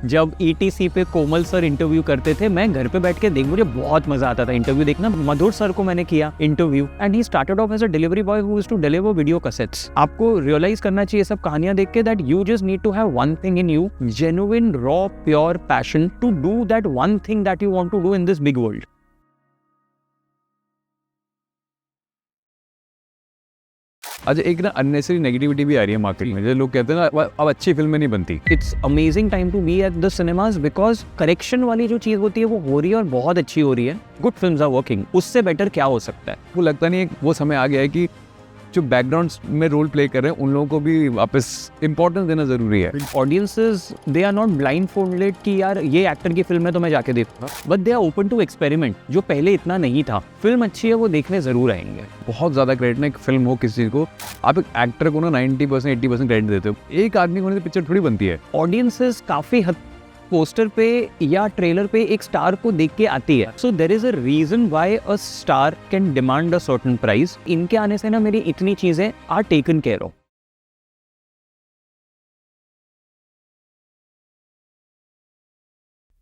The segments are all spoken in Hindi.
जब ETC पे कोमल सर इंटरव्यू करते थे, मैं घर पे बैठ के मुझे बहुत मजा आता था इंटरव्यू देखना। मधुर सर को मैंने किया interview and he started off as a delivery boy who used to deliver video cassettes. आपको रियलाइज करना चाहिए सब कहानियां देख के that you just need to have one thing in you, genuine raw pure passion to do that one thing that you want to do in this big world. अच्छा, एक ना अननेसेसरी नेगेटिविटी भी आ रही है मार्केट में, जो लोग कहते हैं ना अब अच्छी फिल्में नहीं बनती। It's amazing time to be at the cinemas because correction वाली जो चीज होती है वो हो रही है और बहुत अच्छी हो रही है। गुड फिल्म्स आर वर्किंग, उससे बेटर क्या हो सकता है। वो लगता नहीं है वो समय आ गया है कि जो बैकग्राउंड में रोल प्ले कर रहे हैं उन लोगों को भी वापस इंपॉर्टेंस देना जरूरी है। Audiences they are not blind folded कि यार ये एक्टर की फिल्म है तो मैं जाके देखूंगा, but they are open to experiment, जो पहले इतना नहीं था। फिल्म अच्छी है वो देखने जरूर आएंगे। बहुत ज्यादा क्रेडिट ना एक फिल्म हो किसी चीज को, आप एक एक्टर को ना 90% 80% क्रेडिट देते हो। एक आदमी को पिक्चर थोड़ी बनती है। ऑडियंसेस काफी हद पोस्टर पे या ट्रेलर पे एक स्टार को देख के आती है। So there is a reason why a star can demand a certain price. इनके आने से ना मेरी इतनी चीजें are taken care of.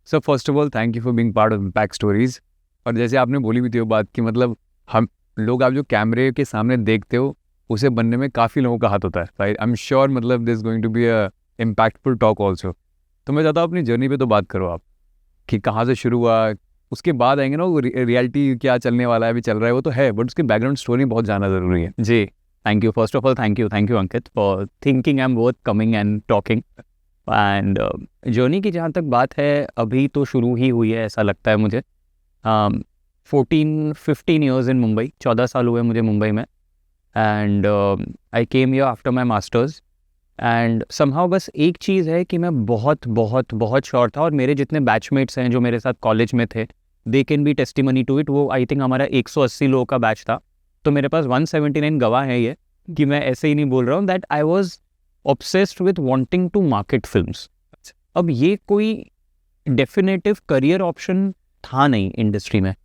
So first of all thank you for being part of Impact Stories. और जैसे आपने बोली भी थी वो बात कि मतलब हम लोग, आप जो कैमरे के सामने देखते हो उसे बनने में काफ़ी लोगों का हाथ होता है। राइट, आई एम श्योर मतलब this going to be a impactful talk also. तो मैं चाहता हूँ अपनी जर्नी पे तो बात करो आप कि कहाँ से शुरू हुआ, उसके बाद आएंगे ना वो रियलिटी क्या चलने वाला है, अभी चल रहा है वो तो है, बट उसकी बैकग्राउंड स्टोरी बहुत जानना ज़रूरी है। जी thank you, first of all thank you Ankit for thinking I am worth coming and talking. And journey की जहाँ तक बात है अभी तो शुरू ही हुई है ऐसा लगता है मुझे। 14-15 ईयर्स इन मुंबई, 14 साल हुए मुझे मुंबई में। And I came here after my masters and somehow बस एक चीज़ है कि मैं बहुत बहुत बहुत शॉर्ट था, और मेरे जितने बैचमेट्स हैं जो मेरे साथ कॉलेज में थे they can be testimony to it. वो आई थिंक हमारा 180 लोगों का बैच था, तो मेरे पास 179 गवाह है ये कि मैं ऐसे ही नहीं बोल रहा हूँ that I was obsessed with wanting to market films. अब ये कोई डेफिनेटिव करियर ऑप्शन था नहीं इंडस्ट्री में,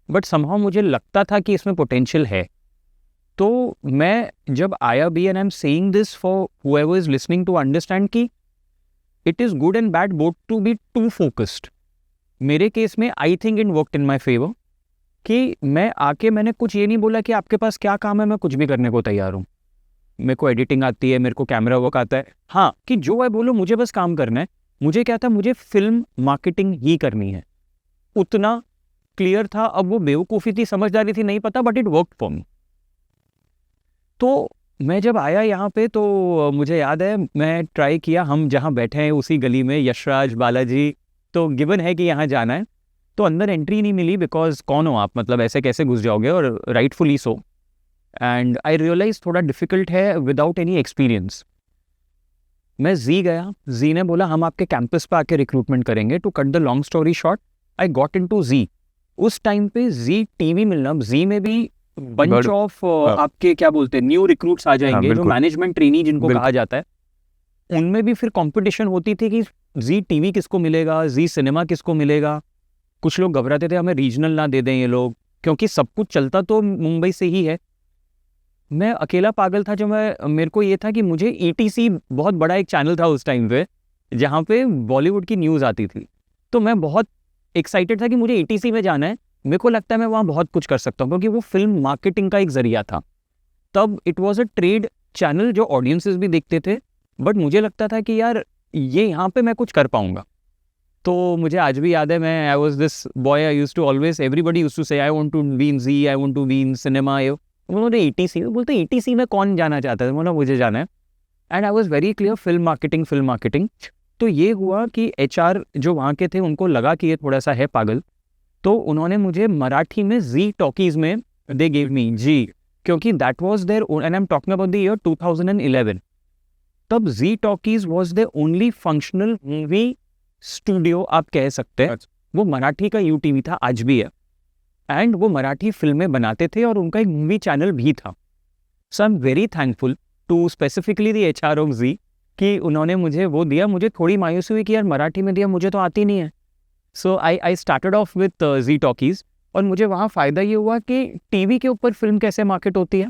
बट समहाउ मुझे लगता था कि इसमें पोटेंशियल है। तो मैं जब आया भी, and I am saying this for whoever is listening to understand कि it is good and bad both to be too focused. मेरे केस में I think it worked in my favour कि मैं आके मैंने कुछ ये नहीं बोला कि आपके पास क्या काम है, मैं कुछ भी करने को तैयार हूँ। मेरे को एडिटिंग आती है, मेरे को कैमरा वर्क आता है, हाँ कि जो मैं बोलो मुझे बस काम करना है। मुझे क्या था, मुझे फिल्म मार्केटिंग ही करनी है, उतना क्लियर था। अब वो बेवकूफ़ी थी, समझदारी थी, नहीं पता, but it work for me. तो मैं जब आया यहाँ पे तो मुझे याद है मैं ट्राई किया, हम जहाँ बैठे हैं उसी गली में यशराज बालाजी, तो गिवन है कि यहाँ जाना है, तो अंदर एंट्री नहीं मिली बिकॉज कौन हो आप, मतलब ऐसे कैसे घुस जाओगे, और rightfully so. And I realise थोड़ा डिफिकल्ट है विदाउट एनी एक्सपीरियंस। मैं जी गया, जी ने बोला हम आपके कैंपस पे आके रिक्रूटमेंट करेंगे। To cut the long story short, I got into Zee. उस टाइम पे जी टीवी मिलना, जी में भी बंच ऑफ आपके क्या बोलते हैं न्यू रिक्रूट्स आ जाएंगे, जो मैनेजमेंट ट्रेनी जिनको कहा जाता है, उनमें भी फिर कंपटीशन होती थी कि जी टीवी किसको मिलेगा, जी सिनेमा किसको मिलेगा। कुछ लोग घबराते थे हमें रीजनल ना दे दें ये लोग, क्योंकि सब कुछ चलता तो मुंबई से ही है। मैं अकेला पागल था जो मेरे को ये था कि मुझे ETC बहुत बड़ा एक चैनल था उस टाइम पे जहाँ पे बॉलीवुड की न्यूज़ आती थी, तो मैं बहुत एक्साइटेड था कि मुझे ETC में जाना है। मेरे को लगता है मैं वहाँ बहुत कुछ कर सकता हूँ, क्योंकि वो फिल्म मार्केटिंग का एक जरिया था। तब it was a trade channel जो ऑडियंसेस भी देखते थे, बट मुझे लगता था कि यार ये यहाँ पे मैं कुछ कर पाऊँगा। तो मुझे आज भी याद है, मैं I was this boy, I used to always, everybody used to say I want to be in Zee, I want to be in cinema. उन्होंने ETC में बोलते ETC में कौन जाना चाहता है, बोला मुझे जाना है। And I was very clear, film marketing. तो ये हुआ कि HR जो वहाँ के थे उनको लगा कि ये थोड़ा सा है पागल, तो उन्होंने मुझे मराठी में जी टॉकीज में दे गेव मी जी, क्योंकि that was there, and I am talking about the year 2011। तब Zee talkies was the only functional movie studio आप कह सकते हैं। वो मराठी का UTV था, आज भी है, एंड वो मराठी फिल्में बनाते थे और उनका एक मूवी चैनल भी था। So I am very thankful to specifically the HR of Zee कि उन्होंने मुझे वो दिया। मुझे थोड़ी मायूसी हुई कि यार मराठी में दिया, मुझे तो आती नहीं है। So I started off with Zee talkies, और मुझे वहाँ फ़ायदा ये हुआ कि टीवी के ऊपर फिल्म कैसे मार्केट होती है,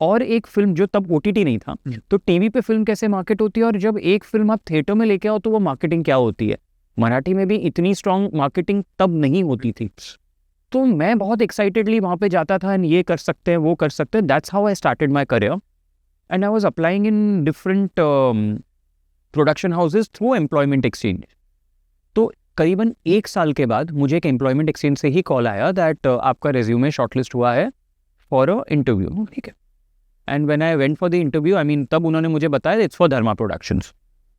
और एक फिल्म जो तब OTT नहीं था, तो टीवी पे फिल्म कैसे मार्केट होती है, और जब एक फिल्म आप थिएटर में लेके आओ तो वो मार्केटिंग क्या होती है। मराठी में भी इतनी स्ट्रॉन्ग मार्केटिंग तब नहीं होती थी। तो मैं बहुत एक्साइटेडली वहाँ पे जाता था, एंड ये कर सकते हैं, वो कर सकते हैं। That's how I started my career, and I was applying in different production houses through employment exchange. तो करीबन 1 साल के बाद मुझे एक एम्प्लॉयमेंट एक्सचेंज से ही कॉल आया दैट आपका रेज्यूमे शॉर्टलिस्ट हुआ है फॉर अ इंटरव्यू, ठीक है। And when I went for the interview, I mean तब उन्होंने मुझे बताया इट्स फॉर धर्मा प्रोडक्शंस।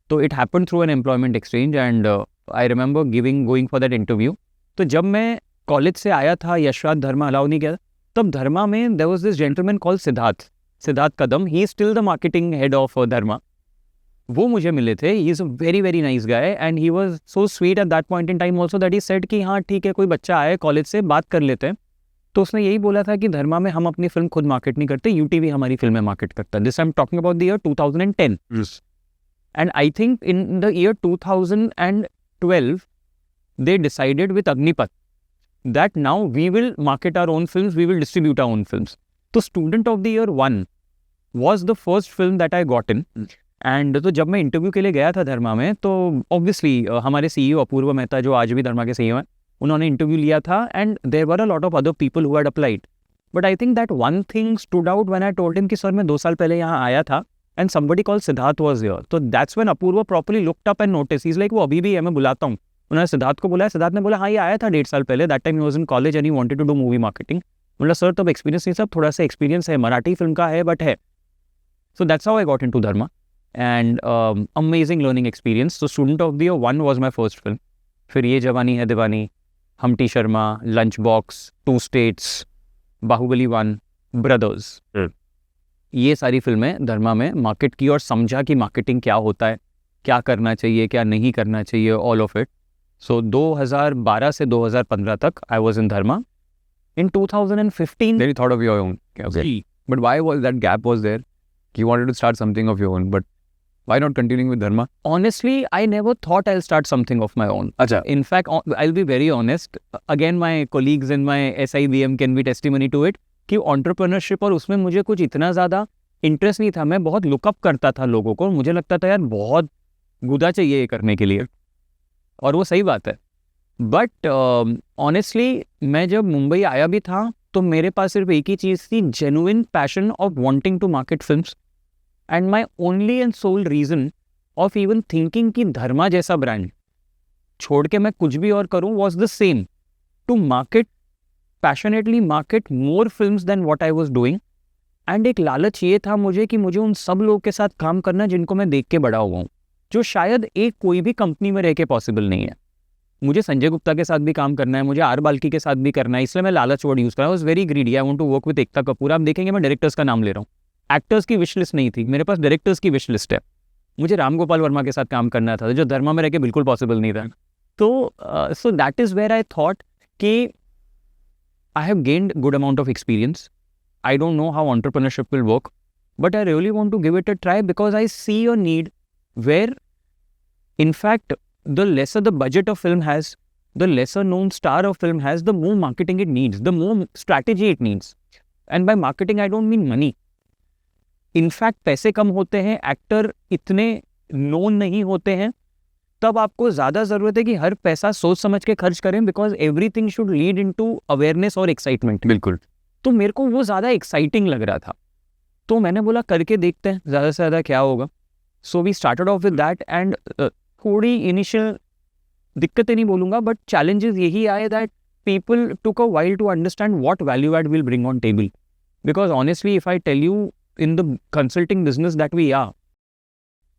तो it happen through an employment exchange, and I remember going for that interview. तो जब मैं कॉलेज से आया था, यशराज धर्मा अलाउ नहीं किया, तब धर्मा में there was this gentleman called Siddharth Kadam, he is still the marketing head of Dharma. वो मुझे मिले थे, he is a very very nice guy, and he was so sweet at that point in time also that he said कि हाँ ठीक है, कोई बच्चा आया कॉलेज से, बात कर लेते हैं। तो उसने यही बोला था कि धर्मा में हम अपनी फिल्म खुद मार्केट नहीं करते, UTV हमारी फिल्में मार्केट करता है। This I am talking about the year 2010, and I think in the year 2012 they decided with Agnipath that now we will market our own films, we will distribute our own films. So Student of the Year 1 was the first film that I got in. And तो जब मैं इंटरव्यू के लिए गया था धर्मा में, तो ऑब्वियसली हमारे CEO अपूर्व मेहता, जो आज भी धर्मा के CEO हैं, उन्होंने इंटरव्यू लिया था, and there were a lot of other people who had applied. But I think that one thing stood out when I told him कि सर मैं 2 साल पहले यहाँ आया था, and somebody called Siddharth was here. तो that's when Apoorva properly looked up and notice, he is like वो अभी भी है, मैं बुलाता हूँ। उन्होंने सिद्धार्थ को बुलाया, सिद्धार्थ ने बोला हाँ ये आया था 1.5 साल पहले, that time he was in college and he wanted to do movie marketing. बोला सर तब एक्सपीरियंस नहीं, सब थोड़ा सा एक्सपीरियंस है, मराठी फिल्म का है बट है। So that's how I got into Dharma, and amazing learning experience. तो student of the year 1 was my first film. फिर Yeh Jawaani Hai Deewani, Humpty Sharma, lunch box, 2 states, Baahubali 1, brothers, ये सारी फिल्में धर्मा में मार्केट की और समझा कि मार्केटिंग क्या होता है, क्या करना चाहिए, क्या नहीं करना चाहिए, ऑल ऑफ इट। सो 2012 से 2015 तक I was in Dharma. In 2015, Then you thought of your own. Okay. But why was that gap was there? You wanted to start something of your own, but why not continuing with Dharma? honestly, I never thought I'll start something of my own. Acha. In fact, I'll be very honest. Again, my colleagues in my SIBM can be testimony to it कि entrepreneurship और उसमें मुझे कुछ इतना ज़्यादा इंटरेस्ट नहीं था। मैं बहुत लुकअप करता था लोगों को, मुझे लगता था यार बहुत गुदा चाहिए ये करने के लिए, और वो सही बात है। बट ऑनेस्टली मैं जब मुंबई आया भी था तो मेरे पास सिर्फ एक ही चीज़ थी, genuine passion of wanting to market films, and my only and sole reason of even thinking कि धर्मा जैसा ब्रांड छोड़ के मैं कुछ भी और करूं was the same, to market passionately market more films than what I was doing. And एक लालच ये था मुझे कि मुझे उन सब लोगों के साथ काम करना जिनको मैं देख के बड़ा हुआ हूँ, जो शायद एक कोई भी कंपनी में रह के पॉसिबल नहीं है। मुझे संजय गुप्ता के साथ भी काम करना है, मुझे आर बाल्की के साथ भी करना है, इसलिए मैं लालच वर्ड यूज़ कर रहा हूँ। Very greedy, I want to work with Ekta Kapoor. आप देखेंगे मैं डायरेक्टर्स का नाम ले रहा हूँ, एक्टर्स की विश लिस्ट नहीं थी, मेरे पास डायरेक्टर्स की विश लिस्ट है। मुझे राम गोपाल वर्मा के साथ काम करना था, जो धर्मा में रह के बिल्कुल पॉसिबल नहीं था। तो so that is where I thought कि I have gained good amount of experience. I don't know how entrepreneurship will work, but I really want to give it a try because I see your need where in fact the lesser the budget of film has, the lesser known star of film has, the more marketing it needs, the more strategy it needs. And by marketing I don't mean money. In fact पैसे कम होते हैं, एक्टर इतने नोन नहीं होते हैं, तब आपको ज़्यादा ज़रूरत है कि हर पैसा सोच समझ के खर्च करें, because everything should lead into awareness और एक्साइटमेंट। बिल्कुल। तो मेरे को वो ज़्यादा एक्साइटिंग लग रहा था, तो मैंने बोला करके देखते हैं ज़्यादा से ज़्यादा क्या होगा। So we started off with that, and थोड़ी इनिशियल दिक्कतें नहीं बोलूँगा बट चैलेंजेस यही आए that people took a while to understand what value add will bring on table, because honestly if I tell you in the consulting business that we are,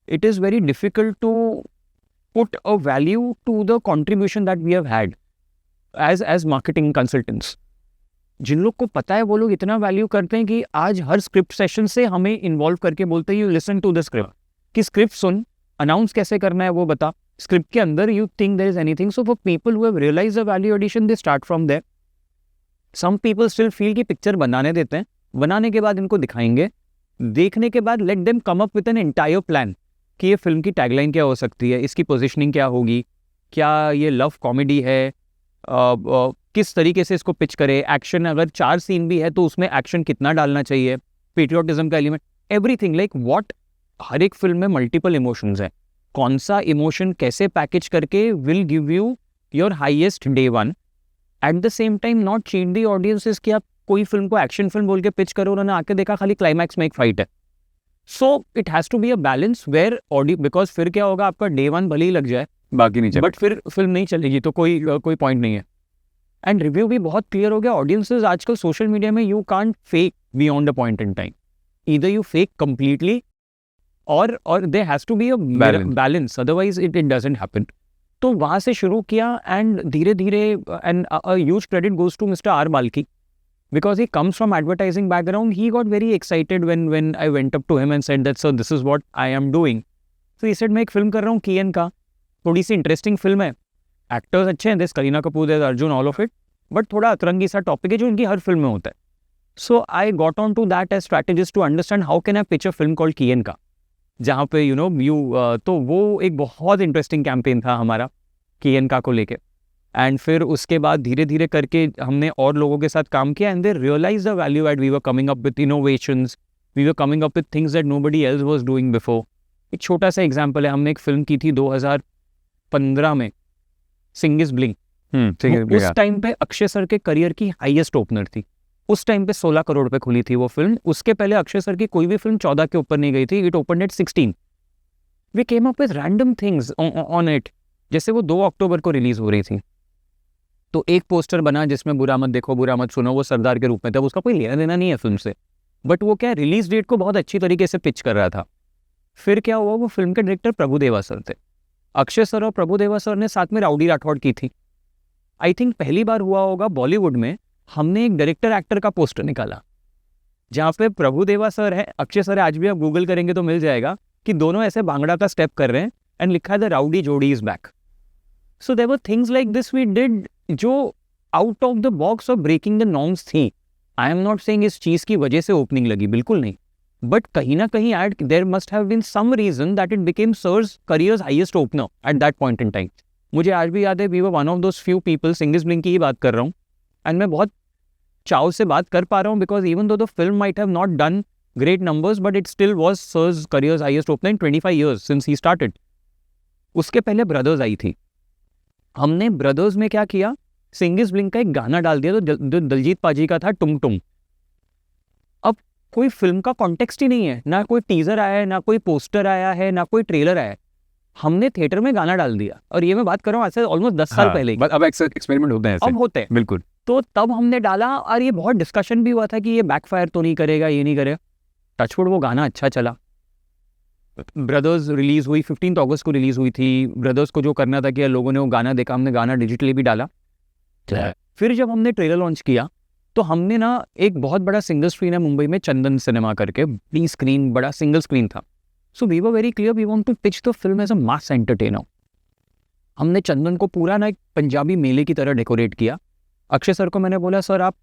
it is very difficult to put a value to the contribution that we have had as marketing consultants. जिन लोग को पता है वो लोग इतना वैल्यू करते हैं कि आज हर स्क्रिप्ट सेशन से हमें इन्वॉल्व करके बोलते हैं you listen to the script, कि स्क्रिप्ट सुन, अनाउंस कैसे करना है वो बता, स्क्रिप्ट के अंदर you think there is anything. So for people who have realised the value addition they start from there. Some people still feel कि पिक्चर बनाने देते हैं, बनाने के बाद इनको दिखाएंगे, देखने के बाद let them come up with an entire plan कि ये फिल्म की टैगलाइन क्या हो सकती है, इसकी पोजीशनिंग क्या होगी, क्या ये लव कॉमेडी है, किस तरीके से इसको पिच करे, एक्शन अगर 4 सीन भी है तो उसमें एक्शन कितना डालना चाहिए, पेट्रियोटिज्म का एलिमेंट, एवरीथिंग लाइक व्हाट, हर एक फिल्म में मल्टीपल इमोशंस हैं, कौन सा इमोशन कैसे पैकेज करके will give you your highest day one, at the same time not cheat the audiences कि आप कोई फिल्म को एक्शन फिल्म बोल के पिच करो, उन्होंने आके देखा खाली क्लाइमैक्स में एक फाइट है. So it has to be a balance where audio, because फिर क्या होगा, आपका डे वन भले ही लग जाए बाकी नहीं चले. बट फिर फिल्म नहीं चलेगी, तो कोई पॉइंट नहीं है. एंड रिव्यू भी बहुत क्लियर हो गया. ऑडियंसेस आजकल सोशल मीडिया में you can't fake beyond a point in time, either you fake completely और there has to be a balance, otherwise it doesn't happen. तो वहाँ से शुरू किया एंड धीरे धीरे, and a huge credit goes to mister R Balki, because he comes from advertising background. He got very excited when I went up to him and said that, sir, this is what I am doing. So he said, मैं एक फिल्म कर रहा हूँ कियन का, थोड़ी सी इंटरेस्टिंग फिल्म है, एक्टर्स अच्छे हैं, this Kareena Kapoor, this Arjun, all of it, but थोड़ा अतरंगी सा टॉपिक है जो इनकी हर फिल्म में होता है. So I got on to that as strategist to understand how can I pitch a film called Ki and Ka, जहाँ पे तो वो एक बहुत इंटरेस्टिंग कैंपेन था हमारा कियन का को लेके. एंड फिर उसके बाद धीरे धीरे करके हमने और लोगों के साथ काम किया, and they realise the value add, we were coming up with innovations, we were coming up with things that nobody else was doing before. एक छोटा सा एग्जांपल है, हमने एक फिल्म की थी 2015 में, सिंगिस ब्लिंग. उस टाइम पे अक्षय सर के करियर की हाईएस्ट ओपनर थी. उस टाइम पे 16 करोड़ पे खुली थी वो फिल्म. उसके पहले अक्षय सर की कोई भी फिल्म 14 के ऊपर नहीं गई थी. It opened at 16. We came up with random things on it. जैसे वो 2 अक्टूबर को रिलीज हो रही थी, तो एक पोस्टर बना जिसमें बुरा मत देखो बुरा मत सुनो, वो सरदार के रूप में था. उसका कोई लेना देना नहीं है फिल्म से, बट वो क्या रिलीज डेट को बहुत अच्छी तरीके से पिच कर रहा था. फिर क्या हुआ, वो फिल्म के डायरेक्टर प्रभुदेवा सर थे. अक्षय सर और प्रभुदेवा सर ने साथ में राउडी राठौड़ की थी. आई थिंक पहली बार हुआ होगा बॉलीवुड में हमने एक डायरेक्टर एक्टर का पोस्टर निकाला जहाँ पे प्रभुदेवा सर है, अक्षय सर है. आज भी आप गूगल करेंगे तो मिल जाएगा कि दोनों ऐसे भांगड़ा का स्टेप कर रहे हैं, एंड लिखा है the rowdy jodi is back. So there were things like this we did जो आउट ऑफ द बॉक्स और ब्रेकिंग द नॉर्म्स थी. आई एम नॉट सेइंग इस चीज़ की वजह से ओपनिंग लगी, बिल्कुल नहीं, बट कहीं ना कहीं there must have been some reason that it became sir's career's highest opener at that point in time. मुझे आज भी याद है, we were one of those few people, Singh is Bliing की ही बात कर रहा हूँ, एंड मैं बहुत चाव से बात कर पा रहा हूँ, because even though the film might have not done great numbers, but it still was sir's career's highest opener in 25 years since he started. उसके पहले ब्रदर्स आई थी. हमने ब्रदर्स में क्या किया, सिंगिस ब्लिंक का एक गाना डाल दिया जो दलजीत पाजी का था, टुम टुम. अब कोई फिल्म का कॉन्टेक्स्ट ही नहीं है, ना कोई टीजर आया है, ना कोई पोस्टर आया है, ना कोई ट्रेलर आया है. हमने थिएटर में गाना डाल दिया, और ये मैं बात कर रहा हूँ आज से ऑलमोस्ट 10 साल पहले की. अब एक्सपेरिमेंट होते हैं ऐसे. अब होते हैं, बिल्कुल. तो तब हमने डाला, और ये बहुत डिस्कशन भी हुआ था कि ये बैकफायर तो नहीं करेगा, ये नहीं करेगा. टचवुड वो गाना अच्छा चला. ब्रदर्स रिलीज हुई 15 अगस्त को रिलीज हुई थी. ब्रदर्स को जो करना था कि लोगों ने वो गाना देखा, हमने गाना डिजिटली भी डाला. फिर जब हमने ट्रेलर लॉन्च किया तो हमने ना एक बहुत बड़ा सिंगल स्क्रीन है मुंबई में, चंदन सिनेमा करके, बड़ी स्क्रीन, बड़ा सिंगल स्क्रीन था. So we were very clear, we want to pitch the film as a mass entertainer. हमने चंदन को पूरा ना एक पंजाबी मेले की तरह डेकोरेट किया. अक्षय सर को मैंने बोला, सर आप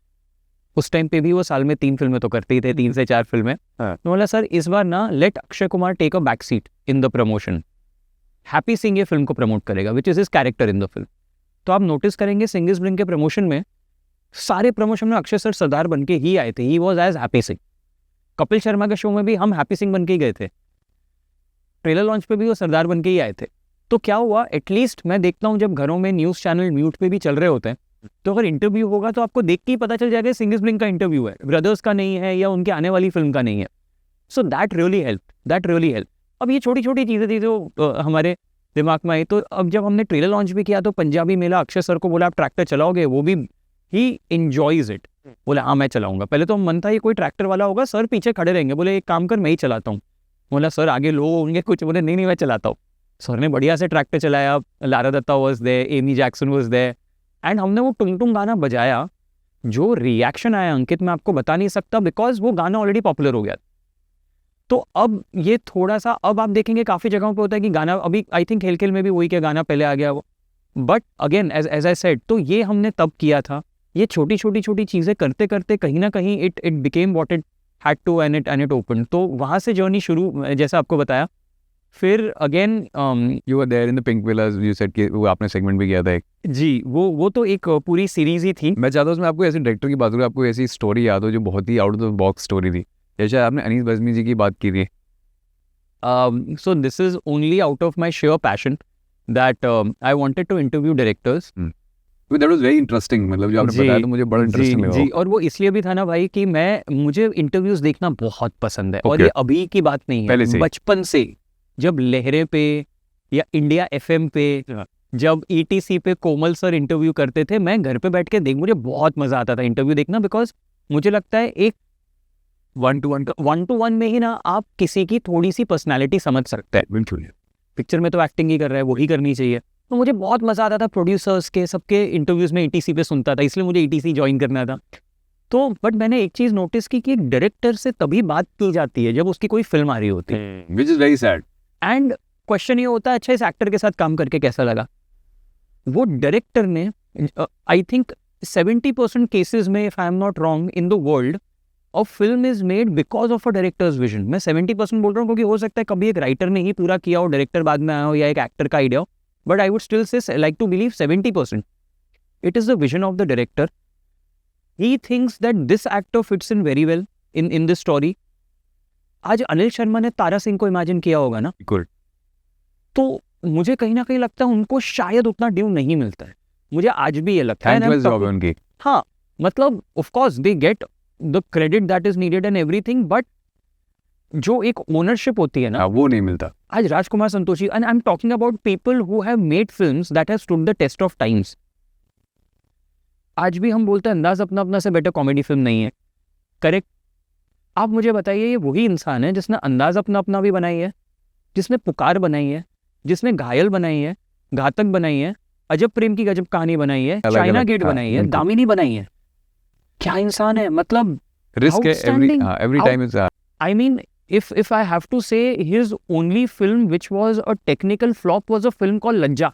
उस टाइम पे भी वो साल में 3 फिल्में तो करते ही थे, 3 से 4 फिल्में. तो बोला सर इस बार ना let Akshay Kumar take a back seat in the promotion. Happy Singh ये फिल्म को प्रमोट करेगा, which is his character in the film. तो आप नोटिस करेंगे सिंगिस ब्लिंक के प्रमोशन में, सारे प्रमोशन में अक्षय सर सरदार बन के ही आए थे. He was as Happy Singh. Kapil Sharma के शो में भी हम हैप्पी सिंह बन के ही गए थे. ट्रेलर लॉन्च पे भी वो सरदार बन के ही आए थे. तो क्या हुआ, एटलीस्ट मैं देखता हूँ जब घरों में न्यूज़ चैनल म्यूट पे भी चल रहे होते हैं, तो अगर इंटरव्यू होगा तो आपको देख के ही पता चल जाएगा सिंगिस ब्लिंक का इंटरव्यू है, ब्रदर्स का नहीं है या उनके आने वाली फिल्म का नहीं है. So that really help. अब ये छोटी छोटी चीज़ें थी जो हमारे दिमाग में आई. तो अब जब हमने ट्रेलर लॉन्च भी किया तो पंजाबी मेला, अक्षय सर को बोला आप ट्रैक्टर चलाओगे, वो भी ही एंजॉयज इट. बोले हाँ मैं चलाऊंगा. पहले तो मन था ये कोई ट्रैक्टर वाला होगा, सर पीछे खड़े रहेंगे. बोले एक काम कर मैं ही चलाता हूँ. बोला सर आगे लोग होंगे कुछ. बोले नहीं मैं चलाता हूँ. सर ने बढ़िया से ट्रैक्टर चलाया. Lara Dutta was there, Amy Jackson was there, and हमने वो टुंग टुंग गाना बजाया. जो रिएक्शन आया अंकित मैं आपको बता नहीं सकता, बिकॉज वो गाना ऑलरेडी पॉपुलर हो गया. तो अब ये थोड़ा सा, अब आप देखेंगे काफ़ी जगहों पे होता है कि गाना, अभी आई थिंक खेल खेल में भी वही क्या गाना पहले आ गया वो. But again as I said, तो ये हमने तब किया था. ये छोटी छोटी चीज़ें करते करते कहीं ना कहीं it became what it had to, and it open. तो वहाँ से जर्नी शुरू, जैसा आपको बताया. फिर again you were there in the Pinkvilla, you said कि वो आपने सेगमेंट भी किया था एक. जी, वो तो एक पूरी सीरीज ही थी. मैं चाहता हूँ उसमें आपको ऐसे डायरेक्टर की बात करूँ, आपको ऐसी स्टोरी याद हो जो बहुत ही out of the box story थी, जैसे आपने अनीस बज़मी जी की बात की थी, So this is only out of my sheer passion that I wanted to interview directors. That was very interesting, मतलब जो आपने बताया तो मुझे बड़ा इंटरेस्टिंग लगा। जी, और वो इसलिए भी था ना भाई कि मुझे इंटरव्यूज देखना बहुत पसंद है। और Okay. ये अभी की बात नहीं पहले है, से ही। बचपन से, जब लहरे पे या इंडिया एफएम पे, जब ईटीसी पे कोमल सर इंटरव्यू करते थे, मैं घर पे बैठ के मुझे बहुत मजा आता था इंटरव्यू देखना, बिकॉज मुझे लगता है एक 1-to-1 में ही ना आप किसी की थोड़ी सी पर्सनैलिटी समझ सकते हैं। बिल्कुल। पिक्चर में तो एक्टिंग ही कर रहा है, वही करनी चाहिए। तो मुझे बहुत मजा आता था प्रोड्यूसर्स के सबके इंटरव्यूज में ईटीसी पे सुनता था, इसलिए मुझे ईटीसी ज्वाइन करना था। तो बट मैंने एक चीज नोटिस की कि एक डायरेक्टर से तभी बात की जाती है जब उसकी कोई फिल्म आ रही होती है, which is very sad. And question ये होता है, अच्छा इस एक्टर के साथ काम करके कैसा लगा। वो डायरेक्टर ने, आई थिंक 70% केसेस में, if I am not wrong, in the world of film is made because of a directors vision. मैं 70% बोल रहा हूँ क्योंकि हो सकता है कभी एक राइटर ने ही पूरा किया हो, डायरेक्टर बाद में आया हो, या एक एक्टर का आइडिया हो, but I would still say like to believe 70% it is the vision of the director. He thinks that this actor fits in very well in this story. आज अनिल शर्मा ने तारा सिंह को इमेजिन किया होगा ना, बिल्कुल। तो मुझे कहीं ना कहीं लगता है उनको शायद उतना ड्यू नहीं मिलता है। मुझे आज भी ये लगता है। थैंकलेस जॉब है उनकी। हाँ, मतलब of course they get the credit that is needed and everything, but जो एक ओनरशिप होती है ना, हाँ, वो नहीं मिलता। आज Rajkumar Santoshi, and I am talking about people who have made films that have stood the test of times. आज भी हम बोलते हैं अंदाज अपना अपना से बेटर कॉमेडी फिल्म नहीं है, करेक्ट। आप मुझे बताइए, ये वही इंसान है जिसने अंदाज अपना अपना भी बनाई है, जिसने पुकार बनाई है, जिसने घायल बनाई है, घातक बनाई है, अजब प्रेम की गजब कहानी बनाई है, चाइना गेट बनाई है, दामिनी बनाई है। क्या इंसान है, मतलब रिस्क है every time is. I mean, if I have to say, his only film which was a technical flop was a film called लज्जा।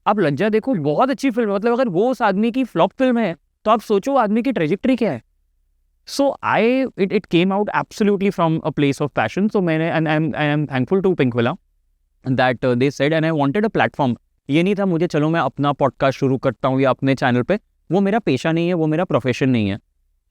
आप लज्जा देखो, बहुत अच्छी फिल्म है, मतलब अगर वो उस आदमी की फ्लॉप फिल्म है तो आप सोचो आदमी की ट्रेजेक्ट्री क्या है। सो it came out absolutely from a place of passion। So मैंने, and I am thankful to Pinkvilla that they said, and I wanted a platform। ये नहीं था मुझे चलो मैं अपना पॉडकास्ट शुरू करता हूँ या अपने चैनल पे, वो मेरा पेशा नहीं है, वो मेरा प्रोफेशन नहीं है।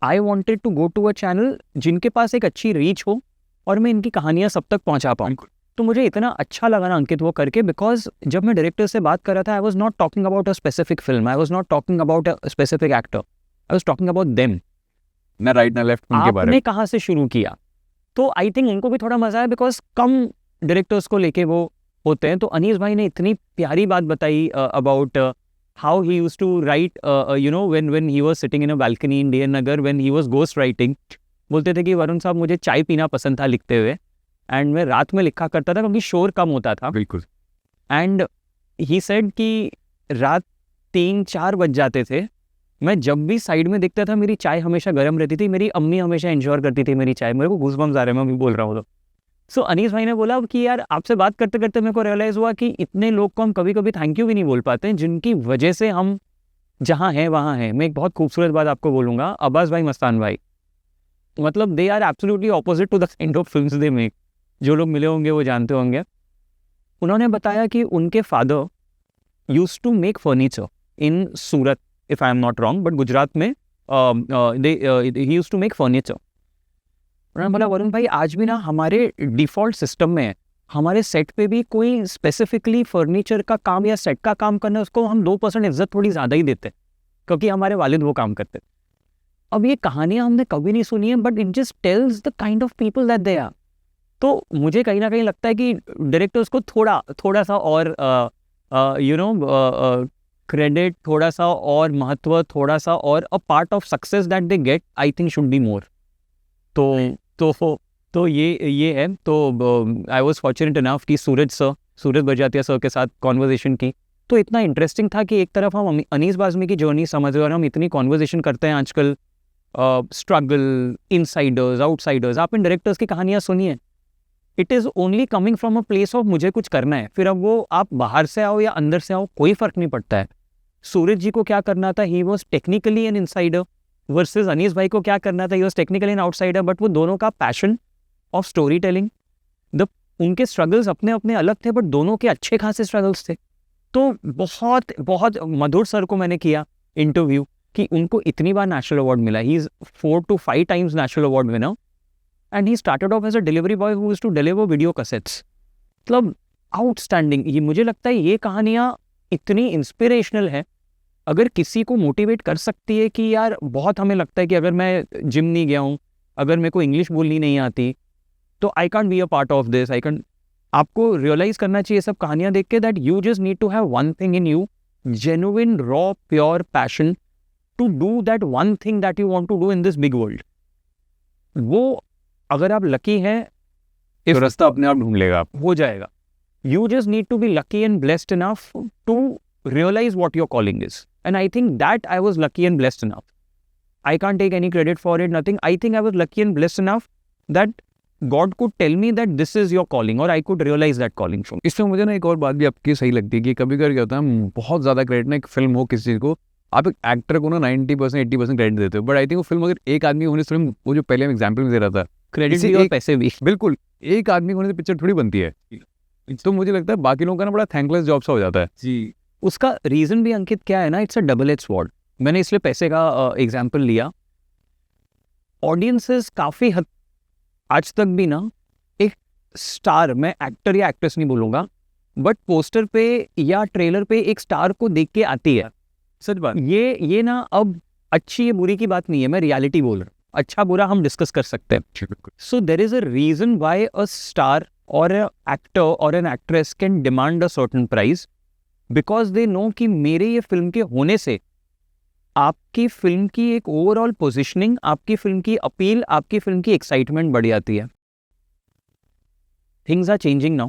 I wanted to go to a channel जिनके पास एक अच्छी रीच हो और मैं इनकी कहानियाँ सब तक पहुँचा पाऊँ। तो मुझे इतना अच्छा लगा ना अंकित वो करके, बिकॉज जब मैं डायरेक्टर से बात कर रहा था, I was not talking about a specific film, I was not talking about a specific actor, I was talking about them. ना राइट ना लेफ्ट उनके बारे में। आपने कहाँ से शुरू किया, तो आई थिंक उनको भी थोड़ा मजा है, बिकॉज कम डायरेक्टर्स को लेके वो होते हैं। तो अनीस भाई ने इतनी प्यारी बात बताई about how he used to write, when he was sitting in a balcony in DN Nagar, when he was ghost writing। बोलते थे कि वरुण साहब मुझे चाय पीना पसंद था लिखते हुए, एंड मैं रात में लिखा करता था क्योंकि शोर कम होता था। बिल्कुल। एंड ही सेड कि रात 3-4 बज जाते थे, मैं जब भी साइड में देखता था मेरी चाय हमेशा गर्म रहती थी, मेरी अम्मी हमेशा इंश्योर करती थी मेरी चाय। मेरे को गूज़बम्स आ रहे हैं मैं भी बोल रहा हूँ तो। सो अनीस भाई ने बोला कि यार आपसे बात करते करते मेरे को रियलाइज़ हुआ कि इतने लोग को हम कभी कभी थैंक यू भी नहीं बोल पाते हैं, जिनकी वजह से हम जहाँ हैं वहाँ हैं। मैं एक बहुत खूबसूरत बात आपको बोलूँगा, अब्बास भाई मस्तान भाई, मतलब they are absolutely opposite to the kind of films they make. जो लोग मिले होंगे वो जानते होंगे। उन्होंने बताया कि उनके father used to make furniture in Surat, if I am not wrong, but Gujarat में ही यूज्ड टू मेक फर्नीचर। उन्होंने बोला वरुण भाई आज भी ना हमारे डिफ़ॉल्ट सिस्टम में है, हमारे सेट पे भी कोई स्पेसिफिकली फर्नीचर का काम या सेट का काम करना, उसको हम 2% इज्जत थोड़ी ज़्यादा ही देते हैं क्योंकि हमारे वालिद वो काम करते। अब ये कहानियाँ हमने कभी नहीं सुनी है, but it just tells the kind of people that they are. तो मुझे कहीं ना कहीं लगता है कि डायरेक्टर्स को थोड़ा सा और क्रेडिट, थोड़ा सा और महत्व, थोड़ा सा और अ part of success that they get, I think should be more. तो ये है। तो आई वॉज फॉर्चुनेट इनफ कि सूरज बजातिया सर के साथ कॉन्वर्जेशन की, तो इतना इंटरेस्टिंग था कि एक तरफ हम अनीस बाज़मी की जर्नी समझ रहे और हम इतनी कॉन्वर्जेशन करते हैं आजकल, स्ट्रगल, इनसाइडर्स, आउटसाइडर्स। आप इन डायरेक्टर्स की कहानियाँ सुनिए, it is only coming from a place of मुझे कुछ करना है। फिर अब वो आप बाहर से आओ या अंदर से आओ, कोई फ़र्क नहीं पड़ता है। सूरज जी को क्या करना था, he was technically an insider, versus Anees भाई को क्या करना था, he was technically an outsider. But वो दोनों का पैशन ऑफ स्टोरी टेलिंग, उनके स्ट्रगल्स अपने अपने अलग थे, बट दोनों के अच्छे खासे स्ट्रगल्स थे। तो बहुत बहुत मधुर सर को मैंने किया इंटरव्यू कि उनको इतनी बार नेशनल अवार्ड मिला, he is 4 to 5 times national award winner, and he started off as a delivery boy who used to deliver video cassettes. मतलब आउटस्टैंडिंग। ये मुझे लगता है ये कहानियाँ इतनी इंस्पिरेशनल है, अगर किसी को मोटिवेट कर सकती है कि यार बहुत हमें लगता है कि अगर मैं जिम नहीं गया हूँ, अगर मेरे को इंग्लिश बोलनी नहीं आती तो I can't be a part of this, I can. आपको रियलाइज करना चाहिए सब कहानियाँ देख के that you just need to have one thing in you, genuine raw pure passion to do that one thing that you want to do in this big world. वो अगर आप लकी हैं तो रास्ता अपने आप ढूंढ लेगा, आप हो जाएगा। You just need to be lucky and blessed enough to realize what your calling is, and I think that I was lucky and blessed enough. I can't take any credit for it, nothing. I think I was lucky and blessed enough that God could tell me that this is your calling, or I could realize that calling from. इसमें मुझे ना एक और बात भी आपकी सही लगती है कि कभी कभी क्या होता है, बहुत ज़्यादा क्रेडिट ना एक फिल्म हो किसी चीज़ को, आप एक एक्टर को ना 90% 80% क्रेडिट देते हो, बट आई थिंक वो फिल्म अगर एक आदमी होने से, वो जो पहले हम एग्जाम्पल दे रहा था, क्रेडिट भी और पैसे भी, बिल्कुल एक आदमी होने से पिक्चर थोड़ी बनती है, तो मुझे लगता है बाकी लोगों का ना बड़ा थैंकलेस जॉब सा हो जाता है जी। उसका रीज़न भी अंकित क्या है ना, it's a double edge sword. मैंने इसलिए पैसे का एग्जाम्पल लिया। ऑडियंसेस काफ़ी हद आज तक भी ना एक स्टार, मैं एक्टर या एक्ट्रेस नहीं बोलूँगा, बट पोस्टर पे या ट्रेलर पे एक स्टार को देख के आती है। सच बात। ये ना अब अच्छी या बुरी की बात नहीं है, मैं रियलिटी बोल रहा हूँ। अच्छा बुरा हम डिस्कस कर सकते हैं। So there is a reason why a star और अ एक्टर और an actress can demand a certain price, because they know कि मेरे ये फिल्म के होने से आपकी फिल्म की एक ओवरऑल पोजिशनिंग, आपकी फिल्म की अपील, आपकी फिल्म की एक्साइटमेंट बढ़ जाती है। Things are changing now,